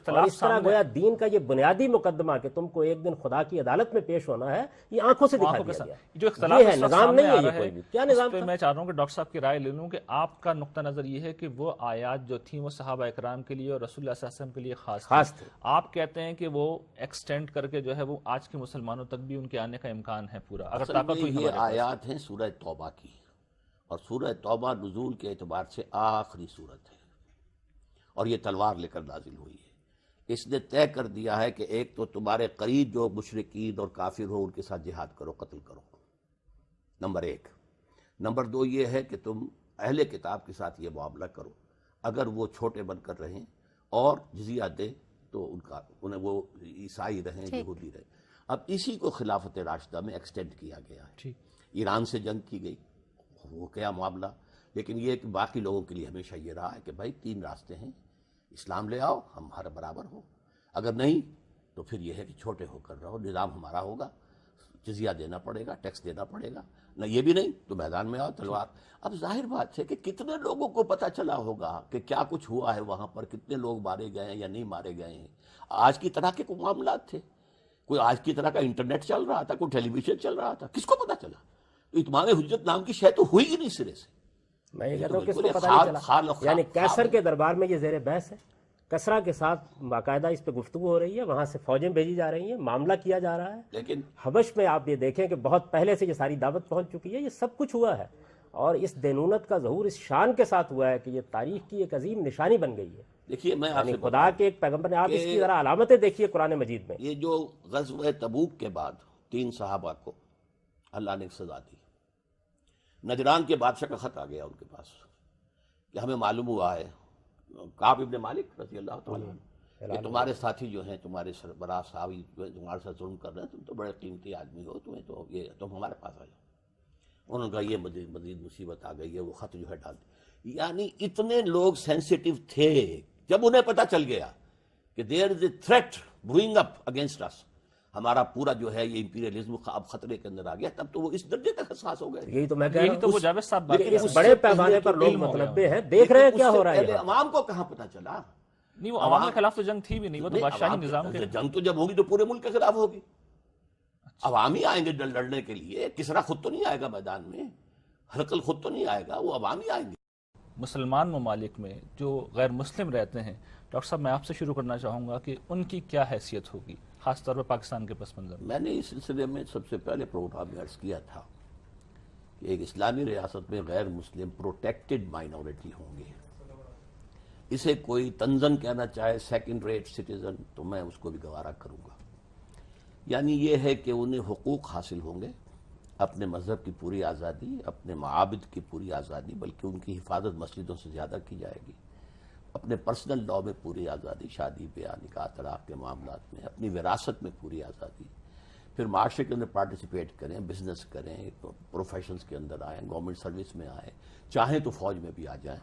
اور اس طرح گویا دین کا یہ بنیادی مقدمہ کہ تم کو ایک دن خدا کی عدالت میں پیش ہونا ہے، یہ آنکھوں سے دکھا دیا گیا۔ جو اختلاف یہ ہے، نظام نہیں ہے یہ کوئی بھی۔ کیا نظام تھا؟ میں چاہ رہا ہوں کہ ڈاکٹر صاحب کی رائے لے لوں کہ آپ کا نقطہ نظر یہ ہے کہ وہ آیات جو تھیں وہ صحابہ اکرام کے لیے اور رسول اللہ صلی اللہ علیہ وسلم کے لیے خاص تھیں۔ آپ کہتے ہیں کہ وہ ایکسٹینڈ کر کے جو ہے وہ آج کے مسلمانوں تک بھی ان کے آنے کا امکان ہے پورا، اگر طاقت ہوئی۔ یہ آیات ہیں سورہ توبہ کی، اور سورہ توبہ نزول کے اعتبار سے آخری سورت ہے، اور یہ تلوار لے کر نازل ہوئی ہے۔ اس نے طے کر دیا ہے کہ ایک تو تمہارے قریب جو مشرکین اور کافر ہو ان کے ساتھ جہاد کرو، قتل کرو، نمبر 1۔ نمبر 2 یہ ہے کہ تم اہل کتاب کے ساتھ یہ معاملہ کرو، اگر وہ چھوٹے بن کر رہیں اور جزیہ دے تو انہیں وہ عیسائی رہیں، یہودی رہیں۔ اب اسی کو خلافت راشدہ میں ایکسٹینڈ کیا گیا ہے۔ ایران سے جنگ کی گئی، وہ کیا معاملہ، لیکن یہ کہ باقی لوگوں کے لیے ہمیشہ یہ رہا ہے کہ بھائی 3 راستے ہیں، اسلام لے آؤ، ہم ہر برابر ہو، اگر نہیں تو پھر یہ ہے کہ چھوٹے ہو کر رہو، نظام ہمارا ہوگا، جزیہ دینا پڑے گا، ٹیکس دینا پڑے گا، نہ یہ بھی نہیں تو میدان میں آؤ تلوار۔ اب ظاہر بات ہے کہ کتنے لوگوں کو پتہ چلا ہوگا کہ کیا کچھ ہوا ہے وہاں پر، کتنے لوگ مارے گئے ہیں یا نہیں مارے گئے ہیں۔ آج کی طرح کے کوئی معاملات تھے، کوئی آج کی طرح کا انٹرنیٹ چل رہا تھا، کوئی ٹیلی ویژن چل رہا تھا، کس کو پتہ چلا؟ اتمام حجت نام کی شے تو ہوئی ہی نہیں سرے سے۔ میں یہ کہتا ہوں کس کو پتہ نہیں چلا، یعنی کیسر کے دربار میں یہ زیر بحث ہے، کسرا کے ساتھ باقاعدہ اس پہ گفتگو ہو رہی ہے، وہاں سے فوجیں بھیجی جا رہی ہیں، معاملہ کیا جا رہا ہے۔ لیکن حبش میں آپ یہ دیکھیں کہ بہت پہلے سے یہ ساری دعوت پہنچ چکی ہے، یہ سب کچھ ہوا ہے، اور اس دینونت کا ظہور اس شان کے ساتھ ہوا ہے کہ یہ تاریخ کی ایک عظیم نشانی بن گئی ہے۔ دیکھیے میں یعنی خدا کے ایک پیغمبر نے، آپ اس کی ذرا علامتیں دیکھیے قرآن مجید میں۔ یہ جو غزوہ تبوک کے بعد 3 صحابہ کو اللہ نے سزا دی، نجران کے بادشاہ کا خط آ گیا ان کے پاس کہ ہمیں معلوم ہوا ہے، کعب ابن مالک رضی اللہ تعالیٰ عنہ، کہ تمہارے ساتھی جو ہیں، تمہارے سربراہ صاحب جو ہے تمہارے ساتھ ظلم کر رہے ہیں، تم تو بڑے قیمتی آدمی ہو، تم ہمارے پاس آ جاؤ۔ انہوں نے کہا یہ مزید مصیبت آ گئی ہے، وہ خط جو ہے ڈال دی۔ یعنی اتنے لوگ سینسیٹیو تھے، جب انہیں پتہ چل گیا کہ دیر از اے تھریٹ بروئنگ اپ اگینسٹ اس، ہمارا پورا جو ہے یہ امپیریلزم اب خطرے کے اندر آ گیا، تب تو وہ اس درجے تک حساس ہو گئے۔ یہی تو میں کہہ رہا ہوں، تو وہ جاوید صاحب اس بڑے پیمانے پر لوگ متنبع ہیں، دیکھ رہے ہیں کیا ہو رہا ہے۔ عوام کو کہاں پتہ چلا؟ نہیں، وہ عوام کے خلاف تو جنگ تھی بھی نہیں، وہ تو بادشاہی نظام کے جنگ تو جب ہوگی تو پورے ملک کے خلاف ہوگی، عوام ہی آئیں گے لڑنے کے لیے، کسرا خود تو نہیں آئے گا میدان میں، ہرقل خود تو نہیں آئے گا، وہ عوام ہی آئیں گے۔ مسلمان ممالک میں جو غیر مسلم رہتے ہیں، ڈاکٹر صاحب میں آپ سے شروع کرنا چاہوں گا کہ ان کی کیا حیثیت ہوگی، خاص طور پر پاکستان کے پس منظر میں؟ میں نے اس سلسلے میں سب سے پہلے پروگرام میں عرض کیا تھا کہ ایک اسلامی ریاست میں غیر مسلم پروٹیکٹڈ مائنورٹی ہوں گے۔ اسے کوئی تنزن کہنا چاہے سیکنڈ ریٹ سٹیزن تو میں اس کو بھی گوارا کروں گا، یعنی یہ ہے کہ انہیں حقوق حاصل ہوں گے، اپنے مذہب کی پوری آزادی، اپنے معابد کی پوری آزادی، بلکہ ان کی حفاظت مسجدوں سے زیادہ کی جائے گی، اپنے پرسنل لا میں پوری آزادی، شادی بیاہ نکاح طلاق کے معاملات میں، اپنی وراثت میں پوری آزادی، پھر معاشرے کے اندر پارٹیسپیٹ کریں، بزنس کریں، پروفیشنز کے اندر آئیں، گورنمنٹ سروس میں آئیں، چاہیں تو فوج میں بھی آ جائیں۔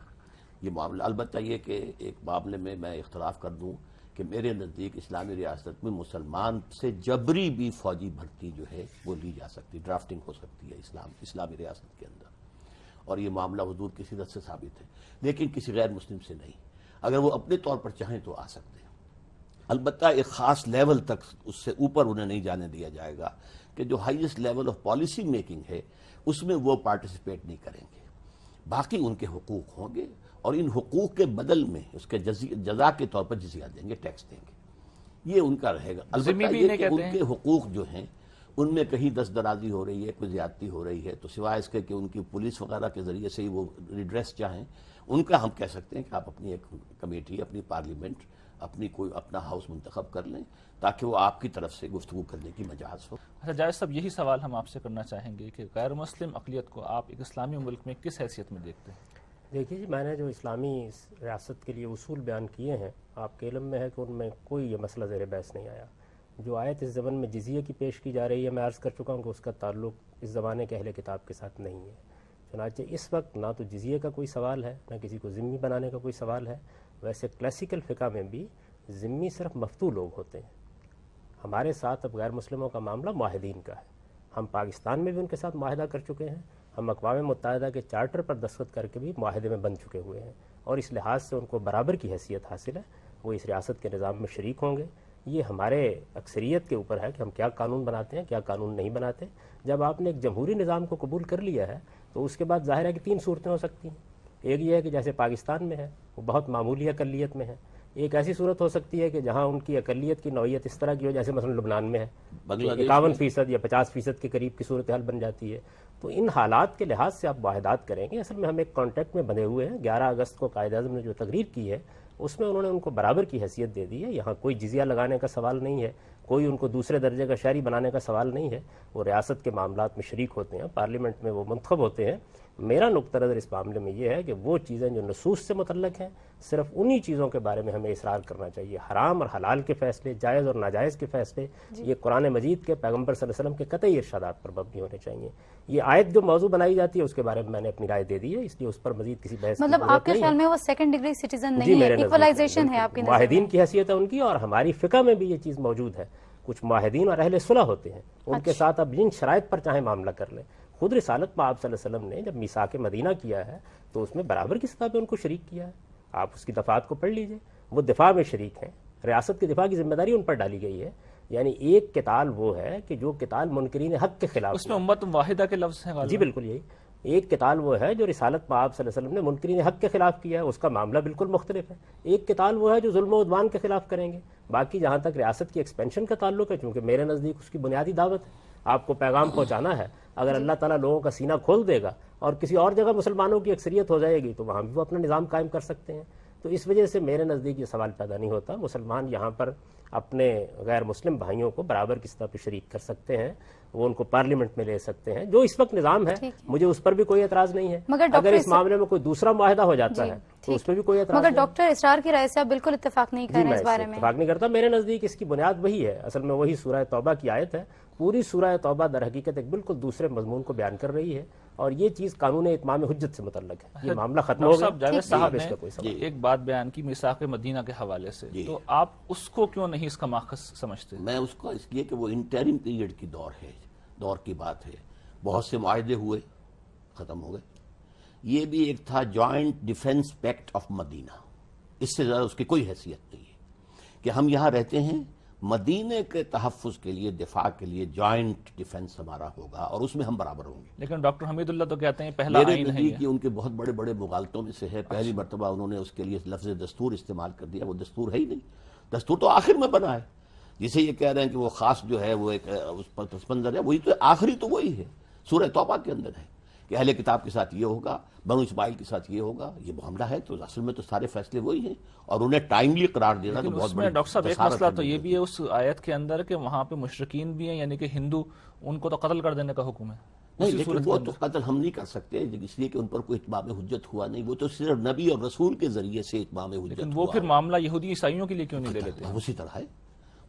یہ معاملہ البتہ یہ کہ ایک معاملے میں میں اختلاف کر دوں کہ میرے نزدیک اسلامی ریاست میں مسلمان سے جبری بھی فوجی بھرتی جو ہے وہ لی جا سکتی، ڈرافٹنگ ہو سکتی ہے اسلامی ریاست کے اندر، اور یہ معاملہ حضور کی سیرت سے ثابت ہے، لیکن کسی غیر مسلم سے نہیں۔ اگر وہ اپنے طور پر چاہیں تو آ سکتے ہیں، البتہ ایک خاص لیول تک، اس سے اوپر انہیں نہیں جانے دیا جائے گا کہ جو highest level of policy making ہے اس میں وہ پارٹیسپیٹ نہیں کریں گے۔ باقی ان کے حقوق ہوں گے، اور ان حقوق کے بدل میں اس کے جزا کے طور پر جزیہ دیں گے، ٹیکس دیں گے، یہ ان کا رہے گا۔ البتہ یہ کہ ان کے حقوق جو ہیں ان میں کہیں دست درازی ہو رہی ہے، کوئی زیادتی ہو رہی ہے، تو سوائے اس کے کہ ان کی پولیس وغیرہ کے ذریعے سے ہی وہ ریڈریس چاہیں، ان کا ہم کہہ سکتے ہیں کہ آپ اپنی ایک کمیٹی، اپنی پارلیمنٹ، اپنا ہاؤس منتخب کر لیں تاکہ وہ آپ کی طرف سے گفتگو کرنے کی مجاز ہو۔ اچھا جاوید صاحب، یہی سوال ہم آپ سے کرنا چاہیں گے کہ غیر مسلم اقلیت کو آپ ایک اسلامی ملک میں کس حیثیت میں دیکھتے ہیں؟ دیکھیے جی، میں نے جو اسلامی ریاست کے لیے اصول بیان کیے ہیں، آپ کے علم میں ہے کہ ان میں کوئی یہ مسئلہ زیر بحث نہیں آیا۔ جو آیت اس زمن میں جزیے کی پیش کی جا رہی ہے، میں عرض کر چکا ہوں کہ اس کا تعلق اس زمانے کے اہل کتاب کے ساتھ نہیں ہے۔ چنانچہ اس وقت نہ تو جزیے کا کوئی سوال ہے، نہ کسی کو ذمہ بنانے کا کوئی سوال ہے۔ ویسے کلاسیکل فقہ میں بھی ذمہ صرف مفتو لوگ ہوتے ہیں۔ ہمارے ساتھ اب غیر مسلموں کا معاملہ معاہدین کا ہے۔ ہم پاکستان میں بھی ان کے ساتھ معاہدہ کر چکے ہیں، ہم اقوام متحدہ کے چارٹر پر دستخط کر کے بھی معاہدے میں بن چکے ہوئے ہیں، اور اس لحاظ سے ان کو برابر کی حیثیت حاصل ہے، وہ اس ریاست کے نظام میں شریک ہوں گے۔ یہ ہمارے اکثریت کے اوپر ہے کہ ہم کیا قانون بناتے ہیں، کیا قانون نہیں بناتے۔ جب آپ نے ایک جمہوری نظام کو قبول کر لیا ہے تو اس کے بعد ظاہر ہے کہ تین صورتیں ہو سکتی ہیں۔ ایک یہ ہے کہ جیسے پاکستان میں ہے، وہ بہت معمولی اقلیت میں ہے۔ ایک ایسی صورت ہو سکتی ہے کہ جہاں ان کی اقلیت کی نوعیت اس طرح کی ہو جیسے مثلا لبنان میں ہے، 51% یا 50% کے قریب کی صورتحال بن جاتی ہے۔ تو ان حالات کے لحاظ سے آپ معاہدات کریں گے۔ اصل میں ہم ایک کانٹیکٹ میں بندھے ہوئے ہیں۔ 11 اگست کو قائد اعظم نے جو تقریر کی ہے اس میں انہوں نے ان کو برابر کی حیثیت دے دی ہے۔ یہاں کوئی جزیہ لگانے کا سوال نہیں ہے، کوئی ان کو دوسرے درجے کا شہری بنانے کا سوال نہیں ہے۔ وہ ریاست کے معاملات میں شریک ہوتے ہیں، پارلیمنٹ میں وہ منتخب ہوتے ہیں۔ میرا نقطہ نظر اس معاملے میں یہ ہے کہ وہ چیزیں جو نصوص سے متعلق ہیں، صرف انہی چیزوں کے بارے میں ہمیں اصرار کرنا چاہیے۔ حرام اور حلال کے فیصلے، جائز اور ناجائز کے فیصلے، یہ قرآن مجید کے پیغمبر صلی اللہ علیہ وسلم کے قطعی ارشادات پر مبنی ہونے چاہیے۔ یہ آیت جو موضوع بنائی جاتی ہے اس کے بارے میں نے اپنی رائے دے دی ہے، اس لیے اس پر مزید کسی بحث مطلب آپ کے خیال میں وہ سیکنڈ ڈگری سٹیزن نہیں ہے، ایکولائزیشن ہے آپ کے نظر میں؟ معاہدین کی حیثیت ہے ان کی، اور ہماری فقہ میں بھی یہ چیز موجود ہے۔ کچھ معاہدین اور اہل صلح ہوتے ہیں، ان کے ساتھ اب جن شرائط پر چاہے معاملہ کر لیں۔ خود رسالت میں آپ صلی اللہ علیہ وسلم نے جب میثاق مدینہ کیا ہے تو اس میں برابر کی سطح پہ ان کو شریک کیا ہے۔ آپ اس کی دفعات کو پڑھ لیجئے، وہ دفاع میں شریک ہیں، ریاست کی دفاع کی ذمہ داری ان پر ڈالی گئی ہے۔ یعنی ایک قتال وہ ہے کہ جو قتال منکرین حق کے خلاف، اس میں امت واحدہ کے لفظ ہیں غالباً۔ جی بالکل یہی ایک قتال وہ ہے جو رسالت میں آپ صلی اللہ علیہ وسلم نے منکرین حق کے خلاف کیا ہے، اس کا معاملہ بالکل مختلف ہے۔ ایک قتال وہ ہے جو ظلم و عدوان کے خلاف کریں گے۔ باقی جہاں تک ریاست کی ایکسپینشن کا تعلق ہے، چونکہ میرے نزدیک اس کی بنیادی دعوت ہے، آپ کو پیغام پہنچانا ہے۔ اگر اللہ تعالیٰ لوگوں کا سینہ کھول دے گا اور کسی اور جگہ مسلمانوں کی اکثریت ہو جائے گی تو وہاں بھی وہ اپنا نظام قائم کر سکتے ہیں۔ تو اس وجہ سے میرے نزدیک یہ سوال پیدا نہیں ہوتا۔ مسلمان یہاں پر اپنے غیر مسلم بھائیوں کو برابر کی سطح پہ شریک کر سکتے ہیں، وہ ان کو پارلیمنٹ میں لے سکتے ہیں۔ جو اس وقت نظام ہے مجھے اس پر بھی کوئی اعتراض نہیں ہے۔ اگر اس معاملے میں کوئی دوسرا معاہدہ ہو جاتا ہے تو اس پہ بھی کوئی اعتراض نہیں ہے۔ مگر ڈاکٹر اسرار کی رائے سے آپ بالکل اتفاق نہیں کر رہے اس بارے میں؟ اتفاق نہیں کرتا۔ میرے نزدیک اس کی بنیاد وہی ہے، اصل میں وہی سورہ توبہ کی آیت ہے۔ پوری سورہ توبہ در حقیقت ایک بالکل دوسرے مضمون کو بیان کر رہی ہے، اور یہ چیز قانون اتمام حجت سے متعلق ہے۔ یہ معاملہ ختم ہو گیا۔ جاوید صاحب اس کا کوئی سوال نے ایک بات بیان کی میثاق مدینہ کے حوالے سے، تو آپ اس کو کیوں نہیں اس کا ماخذ سمجھتے؟ میں اس کو اس لیے کہ وہ انٹرم پیریڈ کی دور کی بات ہے۔ بہت سے معاہدے ہوئے، ختم ہو گئے۔ یہ بھی ایک تھا جوائنٹ ڈیفنس پیکٹ آف مدینہ، اس سے زیادہ اس کی کوئی حیثیت نہیں ہے کہ ہم یہاں رہتے ہیں، مدینے کے تحفظ کے لیے، دفاع کے لیے جوائنٹ ڈیفنس ہمارا ہوگا اور اس میں ہم برابر ہوں گے۔ لیکن ڈاکٹر حمید اللہ تو کہتے ہیں پہلا میرے آئین ہے نزدیک ان کے بہت بڑے بڑے مغالطوں میں سے ہے۔ پہلی مرتبہ انہوں نے اس کے لیے لفظ دستور استعمال کر دیا، وہ دستور ہے ہی نہیں۔ دستور تو آخر میں بنا ہے، جسے یہ کہہ رہے ہیں کہ وہ خاص جو ہے وہ ایک اس پر پس منظر ہے، وہی تو آخری تو وہی ہے، سورہ توبہ کے اندر ہے۔ کہ اہل کتاب کے ساتھ یہ ہوگا، بنو اسماعیل کے ساتھ یہ ہوگا، یہ معاملہ ہے، تو اصل میں تو سارے فیصلے وہی ہیں، اور انہیں ٹائملی قرار دینا تو بہت اس میں بڑی ڈاکٹر صاحب ایک جسارت مسئلہ ہے تو یہ بھی ہے اس آیت کے اندر کہ وہاں پہ مشرکین بھی ہیں، یعنی کہ ہندو، ان کو تو قتل کر دینے کا حکم ہے نہیں، اسی لیکن صورت وہ کے تو اندر۔ قتل ہم نہیں کر سکتے اس لیے کہ ان پر کوئی اتمام حجت ہوا نہیں، وہ تو صرف نبی اور رسول کے ذریعے سے اتمام حجت لیکن ہوا وہ پھر ہے۔ معاملہ یہودی عیسائیوں کے لیے کیوں نہیں لے لیتے؟ اسی طرح ہے،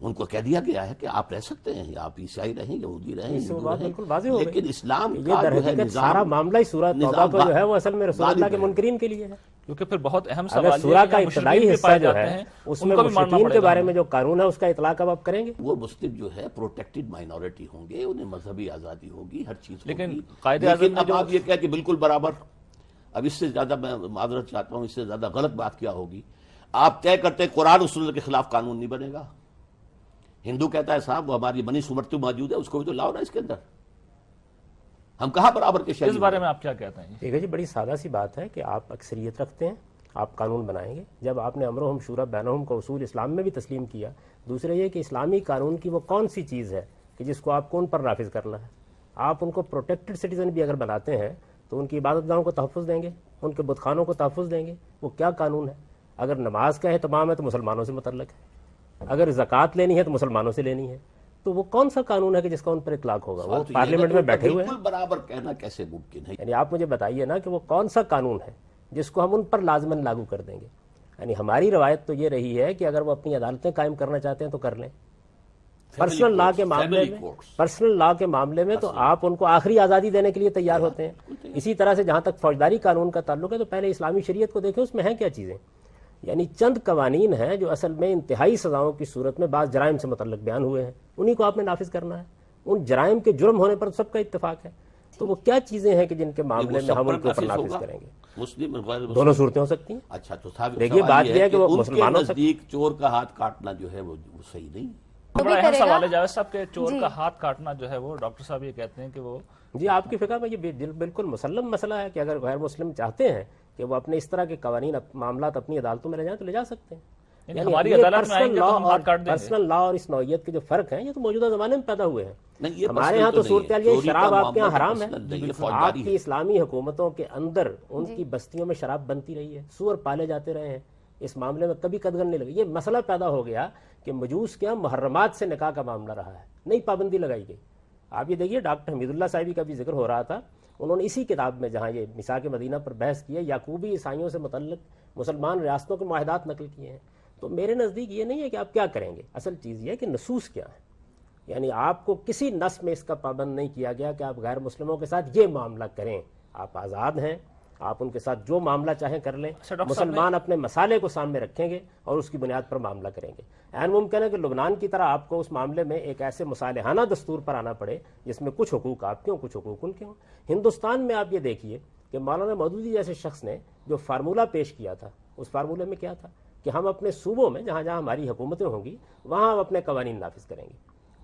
ان کو کہہ دیا گیا ہے کہ آپ رہ سکتے ہیں، آپ عیسائی رہیں، یہودی رہیں، اس سے وہ ہندو بات رہیں، بالکل واضح ہو گئی لیکن اسلام یہ کا در جو ہے حقیقت نظام، سارا معاملہ ہی سورہ توبہ کو جو ہے وہ اصل میں رسول اللہ کے منکرین کے لیے ہے۔ کیونکہ پھر بہت اہم اگر سوال سورہ یہ کا ہے کہ ابتدائی مشرکین بھی حصہ پائے جو جاتے ہے ہیں، اس ان میں کو بھی ماننا مشرکین کے پڑے گا بارے ہمیں۔ میں جو قانون ہے اس کا اطلاق اب آپ کریں گے؟ وہ مسلم جو ہے پروٹیکٹڈ مائنورٹی ہوں گے، انہیں مذہبی آزادی ہوگی، ہر چیز لیکن ہوگی، قائد اعظم لیکن نے اب جو آپ یہ کہہ کہ بالکل برابر، اب اس سے زیادہ میں معذرت چاہتا ہوں، اس سے زیادہ غلط بات کیا ہوگی؟ آپ طے کرتے ہیں قرآن و سنت کے خلاف قانون نہیں بنے گا، ہندو کہتا ہے صاحب وہ ہماری بنی سمرتی موجود ہے، اس کو بھی تو لاؤ نا اس کے اندر، ہم کہاں برابر کے شہری اس بارے میں آپ کیا کہتے ہیں؟ ٹھیک ہے جی، بڑی سادہ سی بات ہے کہ آپ اکثریت رکھتے ہیں، آپ قانون بنائیں گے۔ جب آپ نے امرہم شورا بینہم کا اصول اسلام میں بھی تسلیم کیا، دوسرا یہ کہ اسلامی قانون کی وہ کون سی چیز ہے کہ جس کو آپ کو ان پر نافذ کرنا ہے۔ آپ ان کو پروٹیکٹڈ سٹیزن بھی اگر بناتے ہیں تو ان کی عبادت گاہوں کو تحفظ دیں گے، ان کے بت خانوں کو تحفظ دیں گے، وہ کیا قانون ہے؟ اگر نماز کا اہتمام ہے تو مسلمانوں سے متعلق ہے، اگر زکوٰۃ لینی ہے تو مسلمانوں سے لینی ہے، تو وہ کون سا قانون ہے کہ جس کا ان پر اطلاق ہوگا؟ وہ پارلیمنٹ میں بیٹھے ہوئے ہیں۔ بالکل برابر کہنا کیسے ممکن ہے؟ یعنی آپ مجھے بتائیے نا کہ وہ کون سا قانون ہے جس کو ہم ان پر لازماً لاگو کر دیں گے؟ یعنی ہماری روایت تو یہ رہی ہے کہ اگر وہ اپنی عدالتیں قائم کرنا چاہتے ہیں تو کر لیں، پرسنل لا کے معاملے میں تو آپ ان کو آخری آزادی دینے کے لیے تیار ہوتے ہیں۔ اسی طرح سے جہاں تک فوجداری قانون کا تعلق ہے تو پہلے اسلامی شریعت کو دیکھیں، اس میں ہیں کیا چیزیں؟ یعنی چند قوانین ہیں جو اصل میں انتہائی سزاؤں کی صورت میں بعض جرائم سے متعلق بیان ہوئے ہیں، انہی کو آپ نے نافذ کرنا ہے۔ ان جرائم کے جرم ہونے پر سب کا اتفاق ہے، تو وہ کیا چیزیں ہیں کہ جن کے معاملے میں ہم ان کے اوپر نافذ کریں گے؟ مسلم غیر مسلم دونوں صورتیں ہو سکتی ہیں۔ اچھا، تو دیکھیے بات یہ ہے کہ وہ ان کے مسلمانوں سے نزدیک چور کا ہاتھ کاٹنا جو ہے وہ صحیح نہیں۔ بڑا اہم سوال ہے جاوید صاحب کہ چور کا ہاتھ کاٹنا جو ہے وہ ڈاکٹر صاحب یہ کہتے ہیں کہ وہ جی آپ کی فقہ میں یہ بالکل مسلم مسئلہ ہے کہ اگر غیر مسلم چاہتے ہیں کہ وہ اپنے اس طرح کے قوانین معاملات اپنی عدالتوں میں لے جائیں تو لے جا سکتے ہیں۔ یعنی ہماری عدالت میں آئیں گے تو ہم ہاتھ کاٹ دیں گے۔ پرسنل لا اور اس نوعیت کے جو فرق ہیں یہ تو موجودہ زمانے میں پیدا ہوئے نہیں، ہیں۔ یہ ہمارے ہاں تو صورتحال یہ شراب آپ کے یہاں حرام ہے، آپ ہے۔ کی اسلامی حکومتوں کے اندر ان کی بستیوں میں شراب بنتی رہی ہے، سور پالے جاتے رہے ہیں، اس معاملے میں کبھی قدغن نہیں لگی۔ یہ مسئلہ پیدا ہو گیا کہ مجوس کے یہاں محرمات سے نکاح کا معاملہ رہا ہے، نئی پابندی لگائی گئی۔ آپ یہ دیکھیے ڈاکٹر حمید اللہ صاحبی کا بھی ذکر ہو رہا تھا، انہوں نے اسی کتاب میں جہاں یہ میثاق مدینہ پر بحث کی ہے، یعقوبی عیسائیوں سے متعلق مسلمان ریاستوں کے معاہدات نقل کیے ہیں۔ تو میرے نزدیک یہ نہیں ہے کہ آپ کیا کریں گے، اصل چیز یہ ہے کہ نصوص کیا ہے۔ یعنی آپ کو کسی نص میں اس کا پابند نہیں کیا گیا کہ آپ غیر مسلموں کے ساتھ یہ معاملہ کریں، آپ آزاد ہیں، آپ ان کے ساتھ جو معاملہ چاہیں کر لیں، مسلمان اپنے مسالے کو سامنے رکھیں گے اور اس کی بنیاد پر معاملہ کریں گے۔ عین ممکن ہے کہ لبنان کی طرح آپ کو اس معاملے میں ایک ایسے مصالحانہ دستور پر آنا پڑے جس میں کچھ حقوق آپ کے ہوں، کچھ حقوق ان کے ہوں۔ ہندوستان میں آپ یہ دیکھیے کہ مولانا مودودی جیسے شخص نے جو فارمولہ پیش کیا تھا، اس فارمولے میں کیا تھا کہ ہم اپنے صوبوں میں جہاں جہاں ہماری حکومتیں ہوں گی وہاں ہم اپنے قوانین نافذ کریں گے۔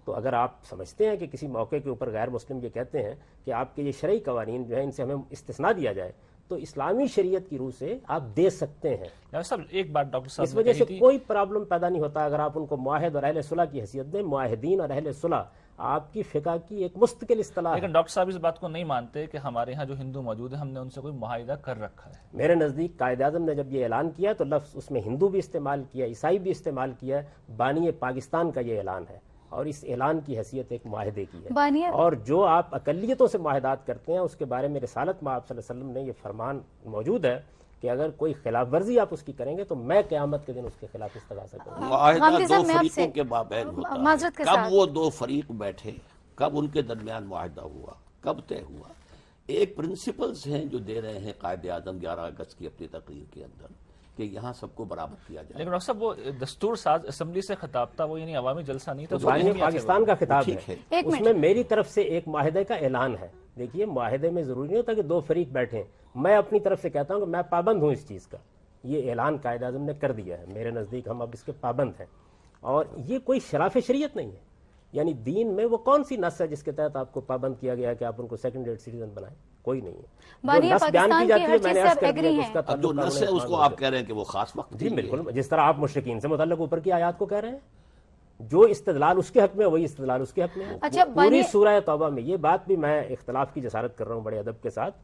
تو اگر آپ سمجھتے ہیں کہ کسی موقع کے اوپر غیر مسلم یہ کہتے ہیں کہ آپ کے یہ شرعی قوانین جو ہیں ان سے ہمیں استثناء دیا جائے، تو اسلامی شریعت کی روح سے آپ دے سکتے ہیں۔ سر ایک بات ڈاکٹر صاحب اس وجہ سے کوئی پرابلم پیدا نہیں ہوتا اگر آپ ان کو معاہد اور اہل صلح کی حیثیت دیں۔ معاہدین اور اہل صلح آپ کی فقہ کی ایک مستقل اصطلاح ہے۔ لیکن ڈاکٹر صاحب اس بات کو نہیں مانتے کہ ہمارے ہاں جو ہندو موجود ہیں ہم نے ان سے کوئی معاہدہ کر رکھا ہے؟ میرے نزدیک قائد اعظم نے جب یہ اعلان کیا تو لفظ اس میں ہندو بھی استعمال کیا، عیسائی بھی استعمال کیا، بانی پاکستان کا یہ اعلان ہے اور اس اعلان کی حیثیت ایک معاہدے کی ہے۔ اور جو آپ اقلیتوں سے معاہدات کرتے ہیں اس کے بارے میں رسالت میں آپ صلی اللہ علیہ وسلم نے یہ فرمان موجود ہے کہ اگر کوئی خلاف ورزی آپ اس کی کریں گے تو میں قیامت کے دن اس کے خلاف استغاثہ کروں گا۔ معاہدہ دو فریقوں کے مابین ہوتا ہے، کب وہ دو فریق بیٹھے، کب ان کے درمیان معاہدہ ہوا، کب طے ہوا۔ ایک پرنسپلز ہیں جو دے رہے ہیں قائد اعظم 11 اگست کی اپنی تقریر کے اندر کہ یہاں سب کو برابر کیا جائے۔ لیکن ڈاکٹر صاحب وہ دستور ساز اسمبلی سے خطاب تھا، وہ یعنی عوامی جلسہ نہیں تھا، بانی پاکستان کا خطاب ہے، اس میں میری طرف سے ایک معاہدے کا اعلان ہے۔ دیکھیے معاہدے میں ضروری نہیں ہوتا کہ دو فریق بیٹھیں، میں اپنی طرف سے کہتا ہوں کہ میں پابند ہوں اس چیز کا، یہ اعلان قائد اعظم نے کر دیا ہے، میرے نزدیک ہم اب اس کے پابند ہیں، اور یہ کوئی خلاف شریعت نہیں ہے۔ یعنی دین میں وہ کون سی نص ہے جس کے تحت آپ کو پابند کیا گیا کہ آپ ان کو سیکنڈ ریٹ سٹیزن بنائیں؟ کوئی نہیں ہے۔ جو نص بیان کی جاتی ہے میں نے عرض کر دیا کہ اس کا اب جو نص ہے اس کو آپ کہہ رہے ہیں کہ وہ خاص وقت جی بالکل، جس طرح آپ مشرکین سے متعلق اوپر کی آیات کو کہہ رہے ہیں جو استدلال اس کے حق میں وہی استدلال اس کے حق میں ہے. اچھا، پوری سورہ توبہ میں یہ بات بھی میں اختلاف کی جسارت کر رہا ہوں بڑے ادب کے ساتھ.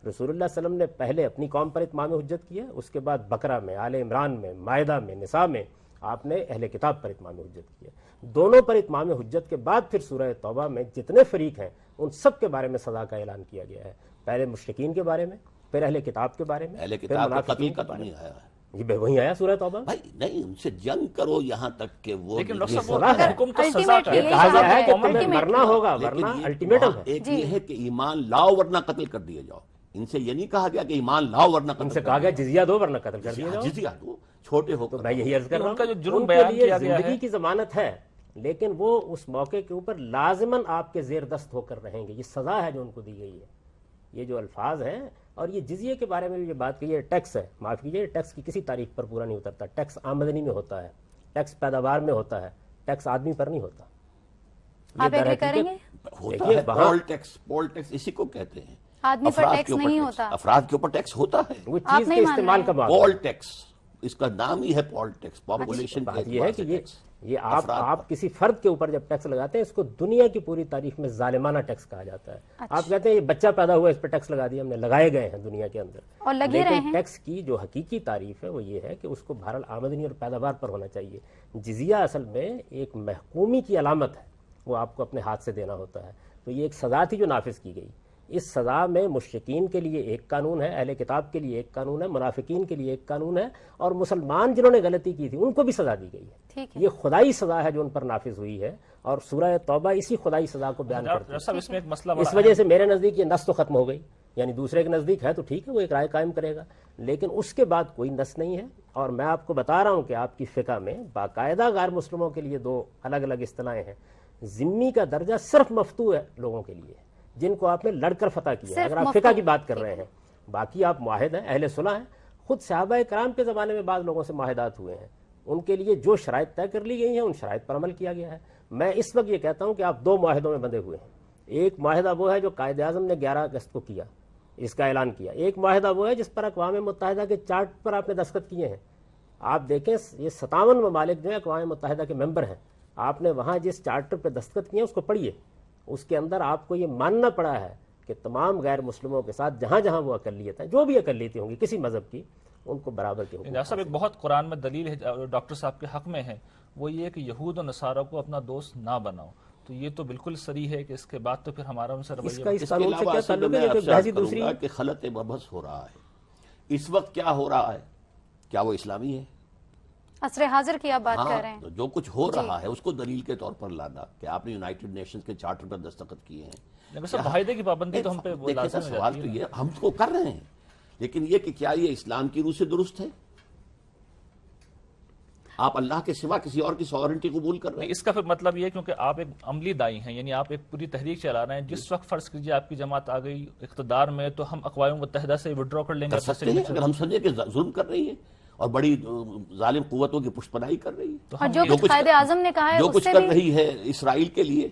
رسول اللہ صلی اللہ علیہ وسلم نے پہلے اپنی قوم پر اتمام حجت کیا، اس کے بعد بقرہ میں، آل عمران میں، مائدہ میں، نساء میں آپ نے اہل کتاب پر اتمام حجت کیا. دونوں پر اتمام حجت کے بعد پھر سورہ توبہ میں جتنے فریق ہیں ان سب کے بارے میں سزا کا اعلان کیا گیا ہے. پہلے مشرکین کے بارے میں، پھر اہل کتاب کے بارے میں، اہل پھر کتاب کا قتل منافقین کا کے تو بارے نہیں میں. آیا ہے جی وہیں آیا سورہ توبہ. بھائی نہیں، ان سے جنگ کرو یہاں تک کہ وہ لیکن ڈاکٹر یہ صاحب وہ سزا ہے. حکم تو سزا کا Ultimately یہ ہے. کہا گیا ہے کہ Ultimately. تمہیں مرنا ہوگا لیکن ورنہ یہ الٹیمیٹم وہاں ہے. ایک یہ ہے کہ ایمان لاؤ ورنہ قتل کر دیے جاؤ. ان سے یہ نہیں کہا گیا کہ ایمان لاؤ ورنہ ان قتل سے کہا گیا جزیہ دو ورنہ قتل کر دیا جاؤ. جزیہ دو، چھوٹے ہو تو کر میں یہی عرض کر رہا ان کا جو ہوں جرم ان کے بیان لیے کیا گیا زندگی ہے کی ضمانت ہے، لیکن وہ اس موقع کے اوپر لازماً آپ کے زیر دست ہو کر رہیں گے. یہ سزا ہے جو ان کو دی گئی ہے. یہ جو الفاظ ہیں اور یہ جزیے کے بارے میں بھی یہ بات کی ہے، ٹیکس ہے، معاف کیجیے، ٹیکس کی کسی تاریخ پر پورا نہیں اترتا. ٹیکس آمدنی میں ہوتا ہے، ٹیکس پیداوار میں ہوتا ہے، ٹیکس آدمی پر نہیں ہوتا. آپ در ایگری حقیقت کریں گے؟ ہوتا دیکھیے ہے. وہاں پول ٹیکس اسی کو کہتے ہیں. آدمی پر افراد ٹیکس کے اوپر نہیں ٹیکس، ہوتا. افراد کے اوپر ٹیکس ہوتا ہے. وہ آپ چیز نہیں کے مان استعمال رہے کا ہیں. معاملہ پول ہے. ٹیکس اس کا نام ہی ہے پول ٹیکس. پاپولیشن بات یہ ہے کہ یہ افراد آپ کسی فرد کے اوپر جب ٹیکس لگاتے ہیں اس کو دنیا کی پوری تاریخ میں ظالمانہ ٹیکس کہا جاتا ہے. آپ کہتے ہیں یہ بچہ پیدا ہوا اس پہ ٹیکس لگا دیا، ہم نے لگائے گئے ہیں دنیا کے اندر. اور لگے رہے لیکن ہیں. ٹیکس کی جو حقیقی تعریف ہے وہ یہ ہے کہ اس کو بہرحال آمدنی اور پیداوار پر ہونا چاہیے. جزیہ اصل میں ایک محکومی کی علامت ہے، وہ آپ کو اپنے ہاتھ سے دینا ہوتا ہے. تو یہ ایک سزا تھی جو نافذ کی گئی. اس سزا میں مشرکین کے لیے ایک قانون ہے، اہل کتاب کے لیے ایک قانون ہے، منافقین کے لیے ایک قانون ہے، اور مسلمان جنہوں نے غلطی کی تھی ان کو بھی سزا دی گئی ہے. ٹھیک ہے. یہ خدائی سزا ہے جو ان پر نافذ ہوئی ہے، اور سورہ توبہ اسی خدائی سزا کو بیان کرتی ڈاکٹر صاحب اس میں ایک مسئلہ ہے. بڑا اس وجہ سے میرے نزدیک یہ نس تو ختم ہو گئی. یعنی دوسرے کے نزدیک ہے تو ٹھیک ہے، وہ ایک رائے قائم کرے گا، لیکن اس کے بعد کوئی نس نہیں ہے. اور میں آپ کو بتا رہا ہوں کہ آپ کی فقہ میں باقاعدہ غیر مسلموں کے لیے دو الگ الگ اصطلاحیں ہیں. ذمی کا درجہ صرف مفتوح ہے لوگوں کے لیے جن کو آپ نے لڑ کر فتح کیا ہے، اگر آپ فقہ کی بات کر رہے ہیں. باقی آپ معاہد ہیں، اہل صلح ہیں. خود صحابہ کرام کے زمانے میں بعض لوگوں سے معاہدات ہوئے ہیں، ان کے لیے جو شرائط طے کر لی گئی ہیں ان شرائط پر عمل کیا گیا ہے. میں اس وقت یہ کہتا ہوں کہ آپ دو معاہدوں میں بندھے ہوئے ہیں. ایک معاہدہ وہ ہے جو قائد اعظم نے 11 اگست کو کیا، اس کا اعلان کیا. ایک معاہدہ وہ ہے جس پر اقوام متحدہ کے چارٹ پر آپ نے دستخط کیے ہیں. آپ دیکھیں یہ 57 ممالک جو ہیں اقوام متحدہ کے ممبر ہیں. آپ نے وہاں جس چارٹر پہ دستخط کیے ہیں اس کو پڑھیے. اس کے اندر آپ کو یہ ماننا پڑا ہے کہ تمام غیر مسلموں کے ساتھ جہاں جہاں وہ اقلیت ہیں، جو بھی اقلیتیں ہوں گی کسی مذہب کی، ان کو برابر کے حقوق. ڈاکٹر صاحب ایک بہت قرآن میں دلیل ہے ڈاکٹر صاحب کے حق میں ہے، وہ یہ کہ یہود و نصارہ کو اپنا دوست نہ بناؤ. تو یہ تو بالکل صریح ہے کہ اس کے بعد تو پھر ہمارا ان سے اس کا رویہ اس قانون سے کیا تعلق ہے؟ یہ میں تو بحثی دوسری کہ خلط مبحث ہو رہا ہے اس وقت. کیا ہو رہا ہے؟ کیا وہ اسلامی ہے؟ عصر حاضر کی آپ بات کر رہے ہیں. تو جو کچھ ہو رہا ہے اس کو دلیل کے طور پر لانا کہ آپ نے یونائٹڈ نیشنز کے چارٹر پر دستخط کیے ہیں. لیکن سر معاہدے کی پابندی تو ہم پہ وہ دیکھیں لازم سر، ہو سوال جاتی تو ہے نا. یہ ہم کو کر رہے ہیں، لیکن یہ کہ کیا یہ اسلام کی روح سے درست ہے؟ آپ اللہ کے سوا کسی اور کی سوورنٹی قبول کر رہے ہیں. اس کا پھر مطلب یہ ہے کیونکہ آپ ایک عملی دائی ہیں، یعنی آپ ایک پوری تحریک چلا رہے ہیں. جس وقت فرض کیجیے آپ کی جماعت آ گئی اقتدار میں تو ہم اقوام متحدہ سے ودرا کر لیں گے. کر سکتے ہیں اگر ہم سمجھیں کہ ظلم کر رہی ہے اور بڑی ظالم قوتوں کی پشت پناہی کر رہی ہے. اور جو کچھ قائد اعظم نے کہا ہے جو اس کچھ سے کر بھی رہی ہے اسرائیل کے لیے،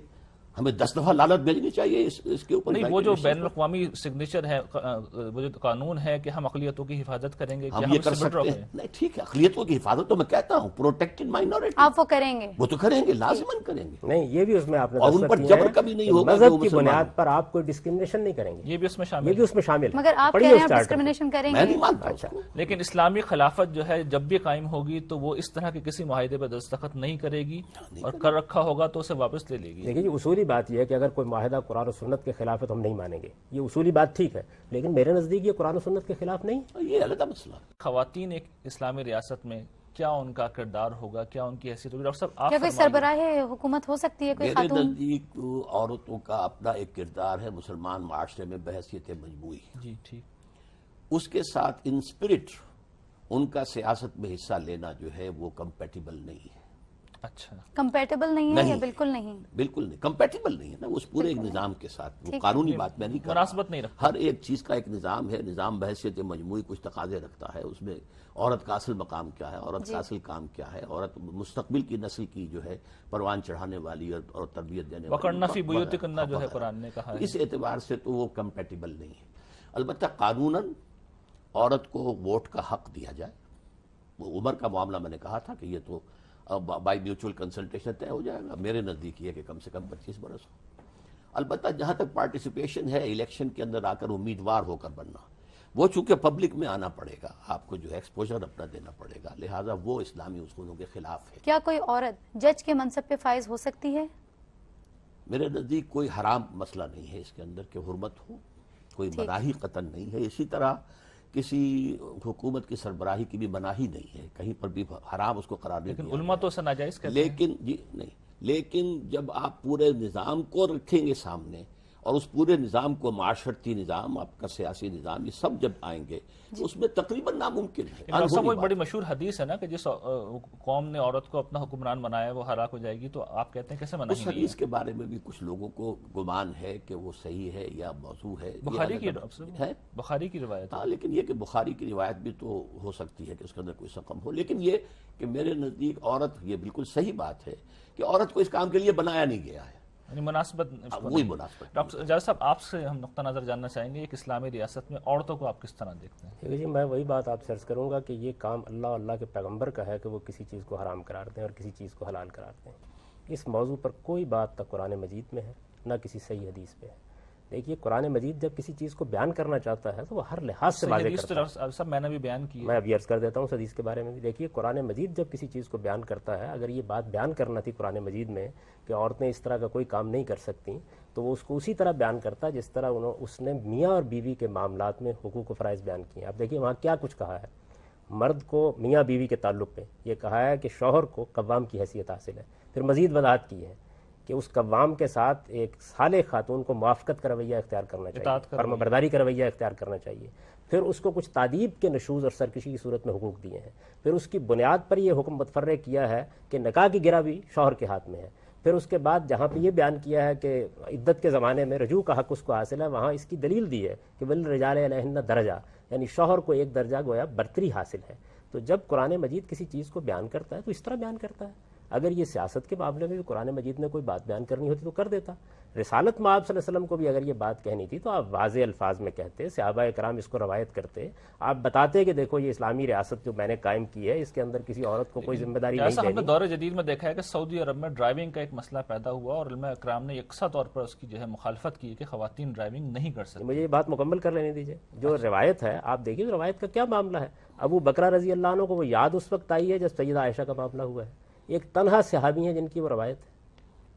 ہمیں 10 دفعہ لعنت بھیجنی چاہیے اس کے اوپر. نہیں، وہ جو بین الاقوامی سگنیچر ہے، وہ جو قانون ہے کہ ہم اقلیتوں کی حفاظت کریں گے، ہم یہ کر سکتے ہیں. نہیں ٹھیک ہے، اقلیتوں کی حفاظت تو میں کہتا ہوں پروٹیکٹڈ مائنورٹی آپ وہ کریں گے. وہ تو کریں گے، لازماً کریں گے. نہیں، یہ بھی اس میں آپ نے اور ان پر جبر کبھی نہیں ہوگا. مذہب کی بنیاد پر آپ کوئی ڈسکرمنیشن نہیں کریں گے، یہ بھی اس میں یہ شامل بھی اس میں شامل ہے. مگر آپ کہہ پڑھیے رہے ہیں اس آپ چارٹ کو. ڈسکرمنیشن کریں میں گے. نہیں مانتا اس کو. لیکن اسلامی خلافت جو ہے جب بھی قائم ہوگی تو وہ اس طرح کے کسی معاہدے پر دستخط نہیں کرے گی، اور کر رکھا ہوگا تو اسے واپس لے لے گی. دیکھیے یہ اصولی بات یہ ہے کہ اگر کوئی معاہدہ قرآن و سنت کے خلاف ہے تو ہم نہیں مانیں گے. یہ اصولی بات ٹھیک ہے، لیکن میرے نزدیک یہ قرآن و سنت کے خلاف نہیں. یہ علیحدہ مسئلہ. خواتین ایک اسلامی ریاست میں کیا ان کا کردار ہوگا، کیا ان کی حیثیت ہوگی؟ ڈاکٹر صاحب آپ کیا کوئی سربراہ حکومت ہو سکتی ہے کوئی میرے خاتون؟ نزدیک عورتوں کا اپنا ایک کردار ہے مسلمان معاشرے میں بحیثیت مجموعی. جی ٹھیک. اس کے ساتھ ان اسپرٹ ان کا سیاست میں حصہ لینا جو ہے وہ کمپیٹیبل نہیں ہے. اچھا، کمپیٹیبل نہیں ہے یا بالکل نہیں؟ بالکل نہیں کمپیٹیبل نہیں ہے نا اس پورے ایک نظام کے ساتھ. وہ قانونی بات میں نہیں کر رہا. مناسبت نہیں رکھتا. ہر ایک چیز کا ایک نظام ہے. نظام بحیثیت مجموعی کچھ تقاضے رکھتا ہے. اس میں عورت کا اصل مقام کیا ہے، عورت کا اصل کام کیا ہے، عورت مستقبل کی نسل کی جو ہے پروان چڑھانے والی اور تربیت دینے والی. وقرن فی بیوتکن جو ہے قرآن نے کہا ہے. اس اعتبار سے تو وہ کمپیٹیبل نہیں ہے. البتہ قانوناً عورت کو ووٹ کا حق دیا جائے. وہ عمر کا معاملہ میں نے کہا تھا کہ یہ تو بائی میوچول کنسلٹیشن طے ہو جائے گا. میرے نزدیک یہ کہ کم سے کم 25 برس ہو. البتہ جہاں تک پارٹیسپیشن ہے الیکشن کے اندر آ کر امیدوار ہو کر بننا، وہ چونکہ پبلک میں آنا پڑے گا، آپ کو جو ایکسپوجر اپنا دینا پڑے گا، لہٰذا وہ اسلامی اصولوں کے خلاف ہے. کیا کوئی عورت جج کے منصب پہ فائز ہو سکتی ہے؟ میرے نزدیک کوئی حرام مسئلہ نہیں ہے اس کے اندر کہ حرمت ہو، کوئی مناہی قطعا نہیں ہے. اسی طرح کسی حکومت کی سربراہی کی بھی مناہی نہیں ہے، کہیں پر بھی حرام اس کو قرار نہیں لیکن دیا علماء تو اسے ناجائز کہتے ہیں. لیکن جی نہیں، لیکن جب آپ پورے نظام کو رکھیں گے سامنے اور اس پورے نظام کو، معاشرتی نظام، آپ کا سیاسی نظام، یہ سب جب آئیں گے تو اس میں تقریباً ناممکن ہے. ڈاکٹر صاحب کوئی بڑی مشہور حدیث ہے نا کہ جس قوم نے عورت کو اپنا حکمران بنایا وہ ہلاک ہو جائے گی، تو آپ کہتے ہیں کیسے اس مناہی نہیں حدیث کے بارے میں بھی کچھ لوگوں کو گمان ہے کہ وہ صحیح ہے یا موضوع ہے. ہے؟ بخاری کی ہے بخاری کی روایت ہے. ہاں، لیکن یہ کہ بخاری کی روایت بھی تو ہو سکتی ہے کہ اس کے اندر کوئی سقم ہو. لیکن یہ کہ میرے نزدیک عورت، یہ بالکل صحیح بات ہے کہ عورت کو اس کام کے لیے بنایا نہیں گیا ہے. یعنی مناسبت وہی مناسبت. ڈاکٹر جاوید صاحب آپ سے ہم نقطہ نظر جاننا چاہیں گے ایک اسلامی ریاست میں عورتوں کو آپ کس طرح دیکھتے ہیں؟ دیکھیے جی، میں وہی بات آپ سے عرض کروں گا کہ یہ کام اللہ اور اللہ کے پیغمبر کا ہے کہ وہ کسی چیز کو حرام قرار دیں اور کسی چیز کو حلال قرار دیں. اس موضوع پر کوئی بات نہ قرآن مجید میں ہے نہ کسی صحیح حدیث پہ ہے. دیکھیے قرآن مجید جب کسی چیز کو بیان کرنا چاہتا ہے تو وہ ہر لحاظ سے واضح کرتا ہے. سب میں نے بھی بیان کی، میں ابھی عرض کر دیتا ہوں اس حدیث کے بارے میں بھی. دیکھیے قرآن مجید جب کسی چیز کو بیان کرتا ہے، اگر یہ بات بیان کرنا تھی قرآن مجید میں کہ عورتیں اس طرح کا کوئی کام نہیں کر سکتی، تو وہ اس کو اسی طرح بیان کرتا ہے جس طرح اس نے میاں اور بیوی کے معاملات میں حقوق و فرائض بیان کیے ہیں. آپ دیکھیے وہاں کیا کچھ کہا ہے. مرد کو میاں بیوی کے تعلق پہ یہ کہا ہے کہ شوہر کو قوام کی حیثیت حاصل ہے. پھر مزید وضاحت کی ہے کہ اس قوام کے ساتھ ایک صالح خاتون کو موافقت کا رویہ اختیار کرنا چاہیے، فرما برداری کا رویہ اختیار کرنا چاہیے. پھر اس کو کچھ تعدیب کے نشوز اور سرکشی کی صورت میں حقوق دیے ہیں. پھر اس کی بنیاد پر یہ حکم متفرع کیا ہے کہ نکاح کی گرہ بھی شوہر کے ہاتھ میں ہے. پھر اس کے بعد جہاں پہ یہ بیان کیا ہے کہ عدت کے زمانے میں رجوع کا حق اس کو حاصل ہے، وہاں اس کی دلیل دی ہے کہ وَلِلرِّجَالِ عَلَيْهِنَّ درجہ، یعنی شوہر کو ایک درجہ گویا برتری حاصل ہے. تو جب قرآن مجید کسی چیز کو بیان کرتا ہے تو اس طرح بیان کرتا ہے. اگر یہ سیاست کے معاملے میں بھی قرآن مجید نے کوئی بات بیان کرنی ہوتی تو کر دیتا. رسالت میں آپ صلی اللہ علیہ وسلم کو بھی اگر یہ بات کہنی تھی تو آپ واضح الفاظ میں کہتے، صحابہ کرام اس کو روایت کرتے، آپ بتاتے کہ دیکھو یہ اسلامی ریاست جو میں نے قائم کی ہے اس کے اندر کسی عورت کو کوئی ذمہ داری نہیں جیسا ہم نے دینی. دور جدید میں دیکھا ہے کہ سعودی عرب میں ڈرائیونگ کا ایک مسئلہ پیدا ہوا اور علماء اکرام نے یکساں طور پر اس کی جو ہے مخالفت کی کہ خواتین ڈرائیونگ نہیں کر سکتی. مجھے یہ بات مکمل کر لینے دیجیے. جو روایت ہے آپ دیکھیے روایت کا کیا معاملہ ہے. ابو بکرہ رضی اللہ عنہ کو وہ یاد اس وقت آئی ہے جب سیدہ عائشہ کا معاملہ ہوا ہے. ایک تنہا صحابی ہیں جن کی وہ روایت ہے.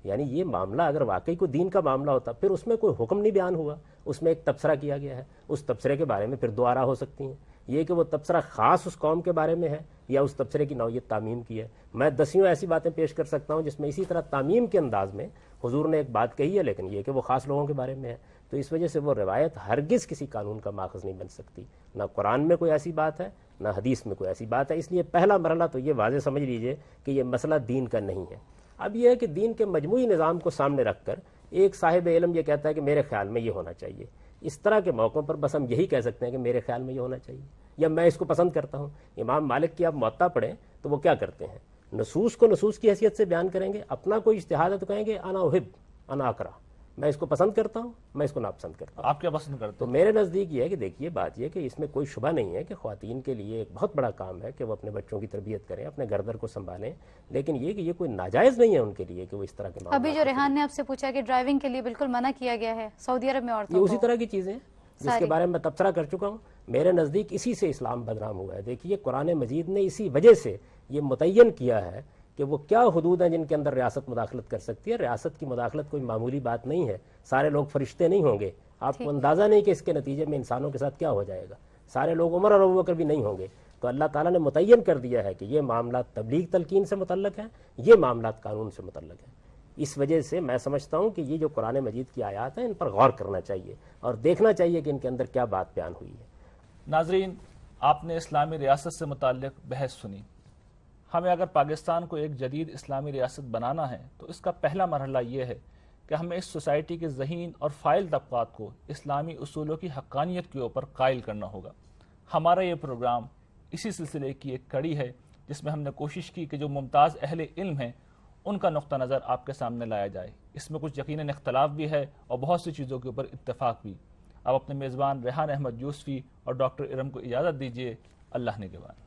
یعنی یہ معاملہ اگر واقعی کوئی دین کا معاملہ ہوتا پھر اس میں کوئی حکم نہیں بیان ہوا، اس میں ایک تبصرہ کیا گیا ہے. اس تبصرے کے بارے میں پھر دو آراء ہو سکتی ہیں. یہ کہ وہ تبصرہ خاص اس قوم کے بارے میں ہے یا اس تبصرے کی نوعیت تعمیم کی ہے. میں دسیوں ایسی باتیں پیش کر سکتا ہوں جس میں اسی طرح تعمیم کے انداز میں حضور نے ایک بات کہی ہے، لیکن یہ کہ وہ خاص لوگوں کے بارے میں ہے. تو اس وجہ سے وہ روایت ہرگز کسی قانون کا ماخذ نہیں بن سکتی. نہ قرآن میں کوئی ایسی بات ہے نہ حدیث میں کوئی ایسی بات ہے. اس لیے پہلا مرحلہ تو یہ واضح سمجھ لیجئے کہ یہ مسئلہ دین کا نہیں ہے. اب یہ ہے کہ دین کے مجموعی نظام کو سامنے رکھ کر ایک صاحب علم یہ کہتا ہے کہ میرے خیال میں یہ ہونا چاہیے. اس طرح کے موقعوں پر بس ہم یہی کہہ سکتے ہیں کہ میرے خیال میں یہ ہونا چاہیے یا میں اس کو پسند کرتا ہوں. امام مالک کی آپ موطا پڑھیں تو وہ کیا کرتے ہیں، نصوص کو نصوص کی حیثیت سے بیان کریں گے. اپنا کوئی اجتہاد ہے تو کہیں گے انا احب انا اکرہ، میں اس کو پسند کرتا ہوں میں اس کو ناپسند کرتا ہوں. آپ کیا پسند کرتے تو میرے نزدیک یہ ہے کہ دیکھیے بات یہ کہ اس میں کوئی شبہ نہیں ہے کہ خواتین کے لیے ایک بہت بڑا کام ہے کہ وہ اپنے بچوں کی تربیت کریں، اپنے گھر در کو سنبھالیں. لیکن یہ کہ یہ کوئی ناجائز نہیں ہے ان کے لیے کہ وہ اس طرح کے ابھی جو ریحان نے آپ سے پوچھا کہ ڈرائیونگ کے لیے بالکل منع کیا گیا ہے سعودی عرب میں عورتوں یہ کو، اسی طرح کی چیزیں جس کے بارے میں تبصرہ کر چکا ہوں. میرے نزدیک اسی سے اسلام بدنام ہوا ہے. دیکھیے قرآن مجید نے اسی وجہ سے یہ متعین کیا ہے کہ وہ کیا حدود ہیں جن کے اندر ریاست مداخلت کر سکتی ہے. ریاست کی مداخلت کوئی معمولی بات نہیں ہے. سارے لوگ فرشتے نہیں ہوں گے. آپ کو اندازہ نہیں کہ اس کے نتیجے میں انسانوں کے ساتھ کیا ہو جائے گا. سارے لوگ عمر اور ابوبکر بھی نہیں ہوں گے. تو اللہ تعالیٰ نے متعین کر دیا ہے کہ یہ معاملات تبلیغ تلقین سے متعلق ہیں، یہ معاملات قانون سے متعلق ہیں. اس وجہ سے میں سمجھتا ہوں کہ یہ جو قرآن مجید کی آیات ہیں ان پر غور کرنا چاہیے اور دیکھنا چاہیے کہ ان کے اندر کیا بات بیان ہوئی ہے. ناظرین، آپ نے اسلامی ریاست سے متعلق بحث سنی. ہمیں اگر پاکستان کو ایک جدید اسلامی ریاست بنانا ہے تو اس کا پہلا مرحلہ یہ ہے کہ ہمیں اس سوسائٹی کے ذہین اور فائل طبقات کو اسلامی اصولوں کی حقانیت کے اوپر قائل کرنا ہوگا. ہمارا یہ پروگرام اسی سلسلے کی ایک کڑی ہے جس میں ہم نے کوشش کی کہ جو ممتاز اہل علم ہیں ان کا نقطہ نظر آپ کے سامنے لایا جائے. اس میں کچھ یقیناً اختلاف بھی ہے اور بہت سی چیزوں کے اوپر اتفاق بھی. اب اپنے میزبان ریحان احمد یوسفی اور ڈاکٹر ارم کو اجازت دیجیے. اللہ نگہبان.